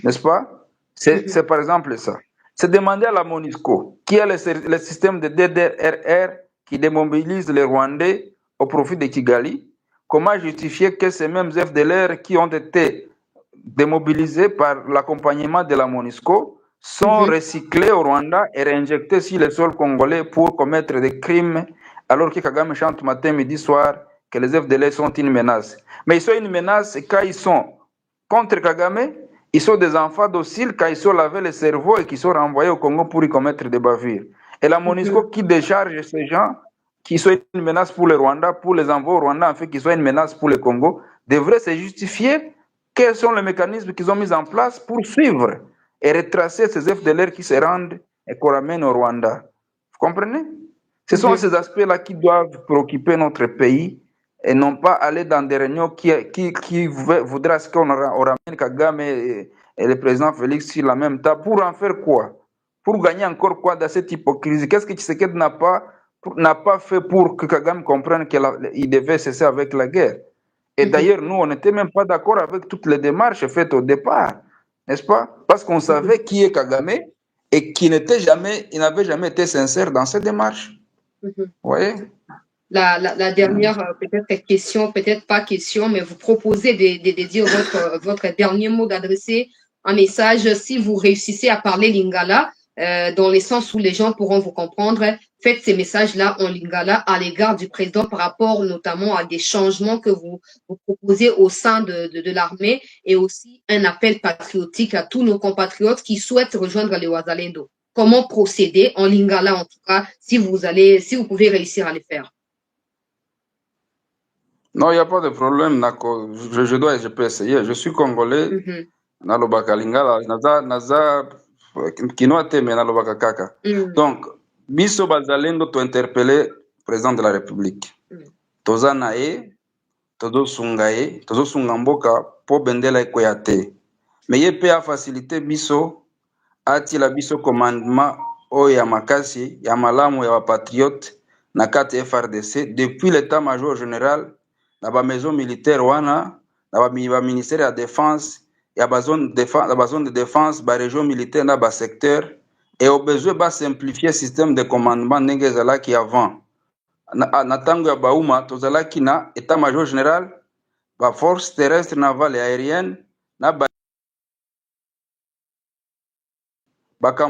N'est-ce pas? C'est par exemple ça. C'est demander à la MONUSCO, qui a le système de DDRR qui démobilise les Rwandais au profit de Kigali, comment justifier que ces mêmes FDLR qui ont été démobilisés par l'accompagnement de la MONUSCO sont recyclés au Rwanda et réinjectés sur le sol congolais pour commettre des crimes, alors que Kagame chante matin, midi, soir que les FDLR sont une menace. Mais ils sont une menace quand ils sont contre Kagame. Ils sont des enfants dociles quand ils sont lavés le cerveau et qui sont renvoyés au Congo pour y commettre des bavures. Et la MONUSCO qui décharge ces gens qui sont une menace pour le Rwanda, pour les envoyer au Rwanda, en fait, qui soient une menace pour le Congo, devrait se justifier quels sont les mécanismes qu'ils ont mis en place pour suivre et retracer ces FDLR qui se rendent et qu'on ramène au Rwanda. Vous comprenez? Ce sont ces aspects-là qui doivent préoccuper notre pays et non pas aller dans des réunions qui voudra ce qu'on ramène Kagame et le président Félix sur la même table. Pour en faire quoi? Pour gagner encore quoi dans cette hypocrisie? Qu'est-ce que Tshisekedi n'a pas fait pour que Kagame comprenne qu'il devait cesser avec la guerre? Et d'ailleurs, nous, on n'était même pas d'accord avec toutes les démarches faites au départ, n'est-ce pas? Parce qu'on savait qui est Kagame et qu'il n'avait jamais été sincère dans cette démarche. Vous voyez? La dernière peut-être question, peut-être pas question, mais vous proposez de dire votre dernier mot, d'adresser un message. Si vous réussissez à parler lingala, dans le sens où les gens pourront vous comprendre, faites ces messages-là en lingala à l'égard du président par rapport notamment à des changements que vous proposez au sein de l'armée et aussi un appel patriotique à tous nos compatriotes qui souhaitent rejoindre les Wazalendo. Comment procéder en lingala en tout cas, si vous pouvez réussir à le faire? Non, il n'y a pas de problème. Je peux essayer. Je suis congolais. Nalobaka lingala. Naza kinoa teme nalobaka kaka. Donc, biso bazalendo to interpeller président de la République. Toza na ye, tozo sunga ye, tozo sunga mboka po bendela ekoya te. Mais ye pe a facilité biso, atila biso commandement oyo ya makasi, ya malamu ya patriote na kati FRDC depuis l'état-major général na ba maison militaire wana na ba ministère ya défense ya ba zone de défense ba région militaire na ba secteur et au besoin ba simplifier système de commandement ndenge ezalaki avant na tango ya bauma tozalaki na état-major général ba force terrestre navale et aérienne na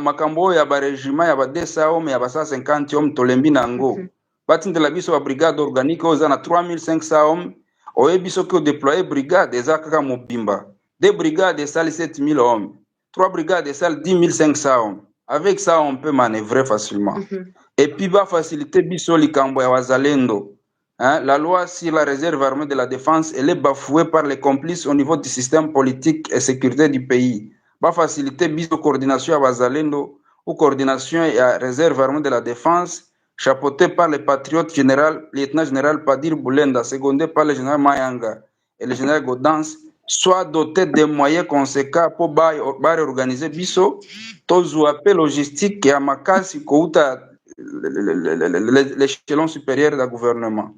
makambo oyo ya barégiment ya ba 200 hommes ya ba 150 hommes tolembi nango batindela biso ba brigade organique oyo eza na 3500 hommes oyebi soki odéploye brigade eza kaka mobimba 2 brigades esali 7000 hommes 3 brigades esali 10500 hommes. Avec ça on peut manœuvrer facilement. Et puis faciliter biso likambo ya wazalendo. La loi sur la réserve armée de la défense elle est bafouée par les complices au niveau du système politique et sécurité du pays. Faciliter biso coordination ya wazalendo ou coordination ya réserve armée de la défense chapeauté par le patriote général, lieutenant général Padir Boulenda, secondé par le général Mayanga et le général Godans, soit doté de moyens conséquents pour réorganiser biso, tous appels logistique et à makasi kouta l'échelon supérieur du gouvernement.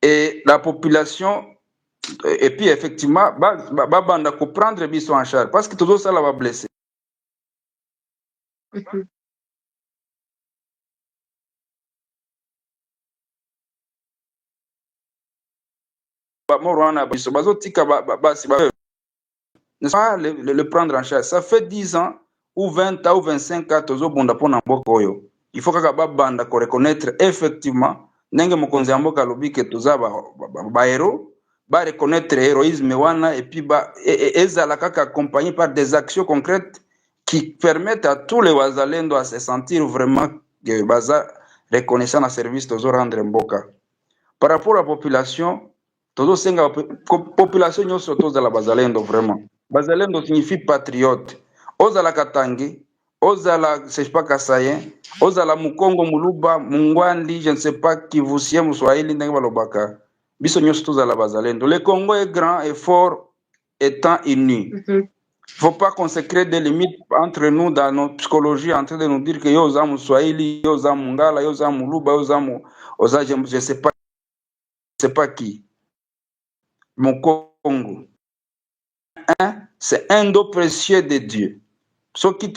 Et la population, et puis effectivement, banda ko prendre biso en charge parce que tout ça là va blesser. Ne pas le prendre en charge. Ça fait 10 ans ou 20 ans ou 25 ans tozo bonda pona mboka oyo. Il faut kaka banda ko reconnaître effectivement ndenge mokonzi ya mboka lobi ke toza ba héros, ba reconnaître héroïsme wana et puis ezala kaka accompagné par des actions concrètes qui permettent à tous les wazalendo à se sentir vraiment que baza reconnaissant na service tozo rendre mboka. Par rapport à la population, tozo senga population nyonso tozala bazalendo vraiment. Bazalendo signifie patriote. Ozala Katangi, ozala je sais pas Kasayen, ozala Mukongo Muluba, Mungwandi, je ne sais pas Kivusien, Mswahili ndenge balobaka. Biso nyonso tozala bazalendo. Le Congo est grand et fort étant unis. Il ne faut pas qu'on se crée des limites entre nous dans notre psychologie, en train de nous dire que yo zamu Swahili, yo zamu Ngala, yo zamu Luba, yo zamu Oza, je ne sais pas qui. Mon Congo. C'est un dos précieux de Dieu. Ce qui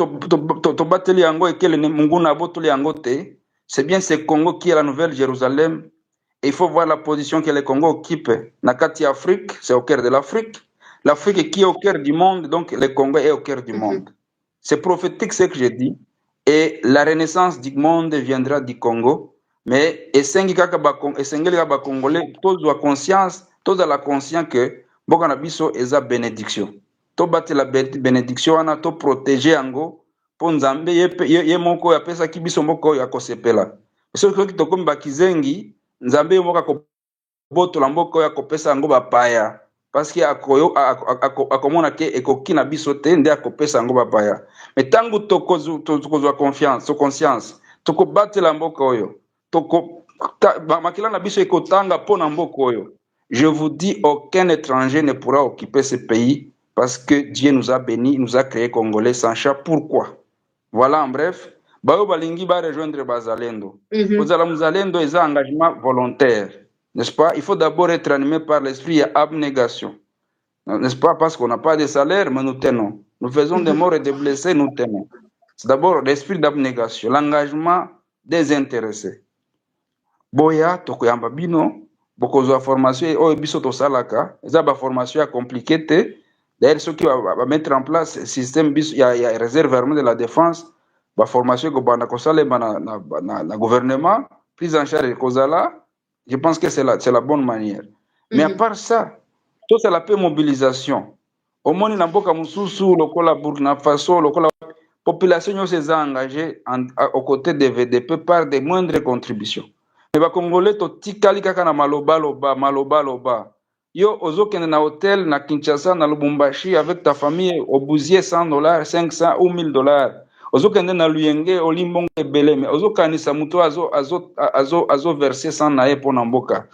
c'est bien ce Congo qui est la Nouvelle Jérusalem. Et il faut voir la position que le Congo occupe. Nakati Afrique, c'est au cœur de l'Afrique. L'Afrique qui est au cœur du monde, donc le Congo est au cœur du monde. C'est prophétique ce que je dis. Et la renaissance du monde viendra du Congo. Mais Congolais, tous ont conscience, tous ont la conscience que Bokanabiso est la bénédiction. To bate la bénédiction, on a to protéger ango. Po nzambe ye moko ya pesa kibiso moko ya kosepela. So ko kitoko mbakizengi nzambe ye moko ko boto la mboko ya kopesa ango bapaya. Parce que akomona ke ekoki na biso te nde akopesa ango bapaya. Mais tango tokozwa confiance, to conscience, toko batela mboka oyo. Toko makila na biso ekotanga po na mboka oyo. Je vous dis, aucun étranger ne pourra occuper ce pays parce que Dieu nous a bénis, nous a créés Congolais sans chat. Pourquoi? Voilà en bref. Bayo balingi ba rejoindre Bazalendo. Ozala Muzalendo est un engagement volontaire. N'est-ce pas? Il faut d'abord être animé par l'esprit et abnégation. N'est-ce pas? Parce qu'on n'a pas de salaire, mais nous tenons. Nous faisons des morts et des blessés, nous tenons. C'est d'abord l'esprit d'abnégation, l'engagement désintéressé. Boya, tokoyamba bino, bokozwa formation, oyo biso tosalaka, eza ba formation compliquée. D'ailleurs, ceux qui vont mettre en place le système, il y a réserve armée de la défense, la formation que le gouvernement, prise en charge de Kozala, je pense que c'est la bonne manière. Mais à part ça, tout c'est la paix mobilisation. Au moins, il mboka mususu, lokola Burkina Faso, lokola population s'est engagée aux côtés des VDP par des moindres contributions. Mais les Congolais, totikali kaka na maloba loba. Yo, ozokende na hôtel na Kinshasa, na Lubumbashi, avec ta famille, au bousier $100, 500 ou $1000. Ozokende na Luyenge, Olimbongo ebele, mais ozokanisa muto azo verser 100 nae po na mboka.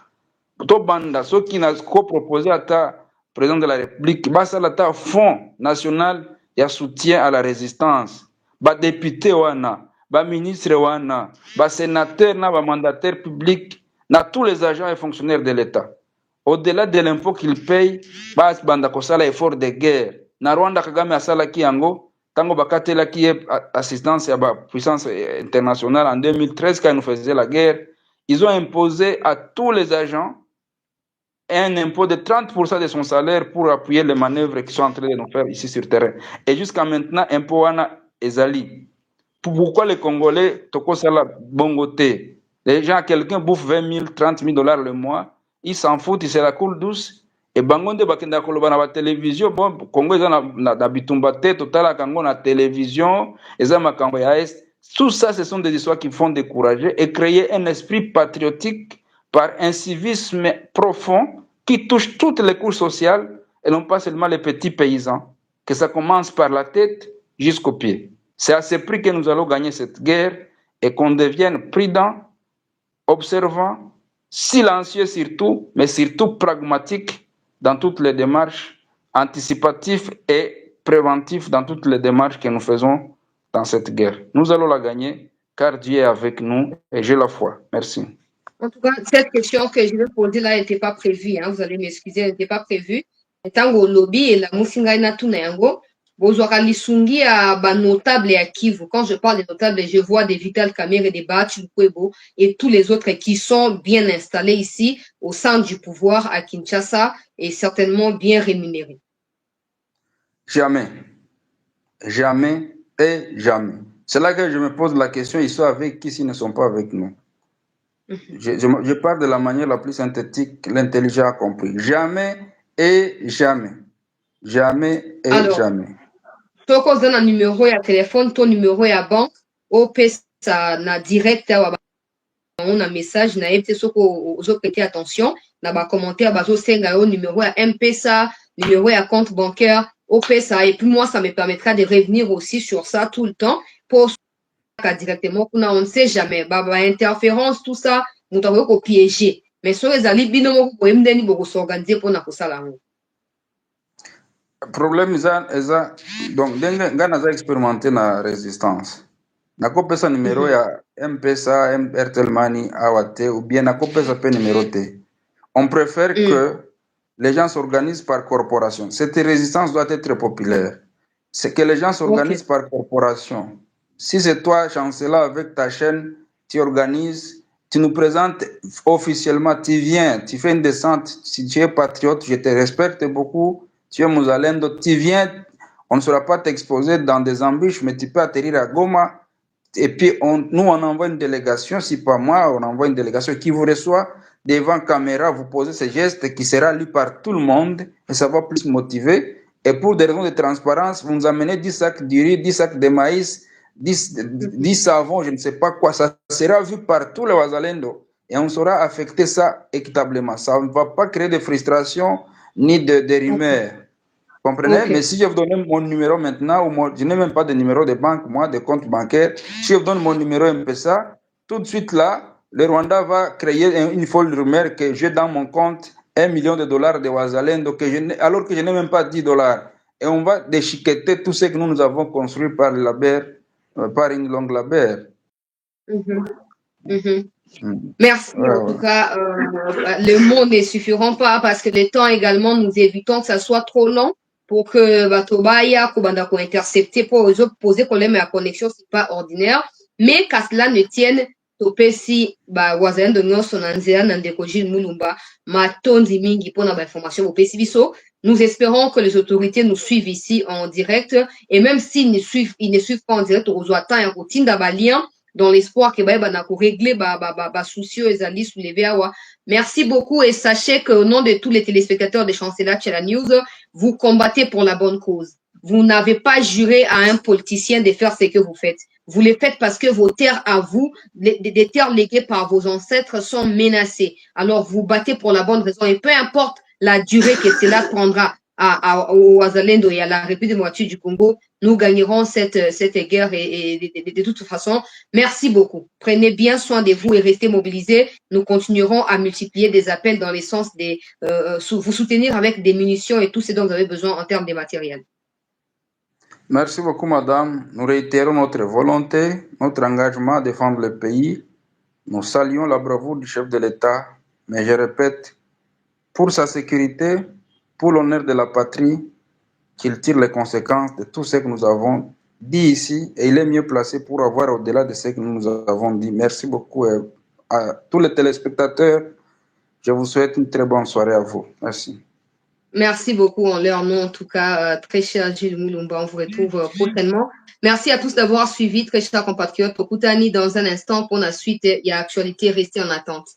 To banda, ceux qui n'a ko proposé à ta président de la République, basa la ta fonds national ya soutien à la résistance. Ba député wana, ba ministre wana, ba sénateur na ba mandataire public, na tous les agents et fonctionnaires de l'État. Au-delà de l'impôt qu'ils payent, bas banda kosala effort de guerre. Na Rwanda Kagame asala ki yango, tango bakatela ki assistance à la puissance internationale en 2013 quand ils nous faisaient la guerre, ils ont imposé à tous les agents un impôt de 30% de son salaire pour appuyer les manœuvres qu'ils sont en train de nous faire ici sur le terrain. Et jusqu'à maintenant, impôt wana ezali. Pourquoi les Congolais tokosala bongoté? Les gens, quelqu'un bouffe 20 000, 30 000 dollars le mois, ils s'en foutent, ils se la coulent douce. Et bangonde bakenda koloba na télévision, bon, Congo eza na bitumba te, totala kango na télévision, eza makambo ya est. Tout ça, ce sont des histoires qui font décourager et créer un esprit patriotique par un civisme profond qui touche toutes les couches sociales et non pas seulement les petits paysans. Que ça commence par la tête jusqu'aux pieds. C'est à ce prix que nous allons gagner cette guerre et qu'on devienne prudent, observant, silencieux surtout, mais surtout pragmatique dans toutes les démarches, anticipatif et préventif dans toutes les démarches que nous faisons dans cette guerre. Nous allons la gagner car Dieu est avec nous et j'ai la foi. Merci. En tout cas, cette question que je vais poser là n'était pas prévue. Hein. Vous allez m'excuser, elle n'était pas prévue. Tango lobby et la musinga na tunayango. Bozwaka lisungi à ba notable et à Kivu. Quand je parle des notables, je vois des Vital Kamerhe et des Bachi Lukwebo et tous les autres qui sont bien installés ici au centre du pouvoir à Kinshasa et certainement bien rémunérés. Jamais. Jamais et jamais. C'est là que je me pose la question, ils sont avec qui s'ils ne sont pas avec nous? Je parle de la manière la plus synthétique, l'intelligent a compris. Jamais et jamais. Jamais et alors, jamais. Toko zana numéro ya téléphone, ton numéro ya banque, au pesa na direct on a message na yebte soko ozo prêter attention na ba commentaire bazo senga au numéro ya M-Pesa, numéro ya compte bancaire au pesa et puis moi ça me permettra de revenir aussi sur ça tout le temps pour directement on ne sait jamais ba interférence tout ça nous devons piéger mais sur les ali bino moko ko emdeni boko s'organiser pour na kosala ngo. problème eza donc ndenge nga naza expérimenté na résistance nakopesa numéro ya mpesa airtel money awa te ou bien nakopesa pe numéro te. On préfère que les gens s'organisent par corporation. Cette résistance doit être populaire. C'est que les gens s'organisent par corporation. Si c'est toi, chancelier, avec ta chaîne, tu organises, tu nous présentes officiellement, tu viens, tu fais une descente. Si tu es patriote, je te respecte beaucoup. Tu es Mouzalendo, tu viens, on ne saura pas t'exposer dans des embûches, mais tu peux atterrir à Goma. Et puis, nous, on envoie une délégation, si pas moi, on envoie une délégation qui vous reçoit devant caméra, vous posez ce geste qui sera lu par tout le monde et ça va plus motiver. Et pour des raisons de transparence, vous nous amenez 10 sacs de riz, 10 sacs de maïs, 10 savons, je ne sais pas quoi. Ça sera vu par tous les Wazalendo et on saura affecter ça équitablement. Ça ne va pas créer de frustration ni de rumeurs. Comprenez? Mais si je vous donne mon numéro maintenant, ou je n'ai même pas de numéro de banque, moi, de compte bancaire, si je vous donne mon numéro MPSA, tout de suite là, le Rwanda va créer une folle rumeur que j'ai dans mon compte $1 million de Wazalendo, alors que je n'ai même pas $10. Et on va déchiqueter tout ce que nous avons construit par par une longue labeur. Merci. En tout cas, le mot ne suffiront pas parce que le temps également, nous évitons que ça soit trop long pour que Batobaya, Kobandako intercepter pour poser problème à la connexion, c'est pas ordinaire. Mais qu'à cela ne tienne, topesi wazalendo de nyonso na nzela na ndeko Jules Mulumba matondi mingi pour na information au biso. Nous espérons que les autorités nous suivent ici en direct et même s'ils ne suivent pas en direct, on attend un routine d'abalien dans l'espoir que na ko régler souci ezali soulever awa. Merci beaucoup et sachez qu'au nom de tous les téléspectateurs de Chancela Tchela News, vous combattez pour la bonne cause. Vous n'avez pas juré à un politicien de faire ce que vous faites. Vous le faites parce que vos terres à vous, des terres léguées par vos ancêtres sont menacées. Alors vous battez pour la bonne raison et peu importe la durée que cela prendra au Wazalendo et à la République démocratique du Congo, nous gagnerons cette guerre et de toute façon. Merci beaucoup. Prenez bien soin de vous et restez mobilisés. Nous continuerons à multiplier des appels dans le sens de vous soutenir avec des munitions et tout ce dont vous avez besoin en termes de matériel. Merci beaucoup, madame. Nous réitérons notre volonté, notre engagement à défendre le pays. Nous saluons la bravoure du chef de l'État, mais je répète, pour sa sécurité, pour l'honneur de la patrie, qu'il tire les conséquences de tout ce que nous avons dit ici et il est mieux placé pour avoir au-delà de ce que nous avons dit. Merci beaucoup à tous les téléspectateurs. Je vous souhaite une très bonne soirée à vous. Merci. Merci beaucoup en leur nom, en tout cas, très cher Jules Mulumba. On vous retrouve prochainement. Merci à tous d'avoir suivi, très chers compatriotes. Pour Koutani, dans un instant, pour la suite, il y a actualité, restez en attente.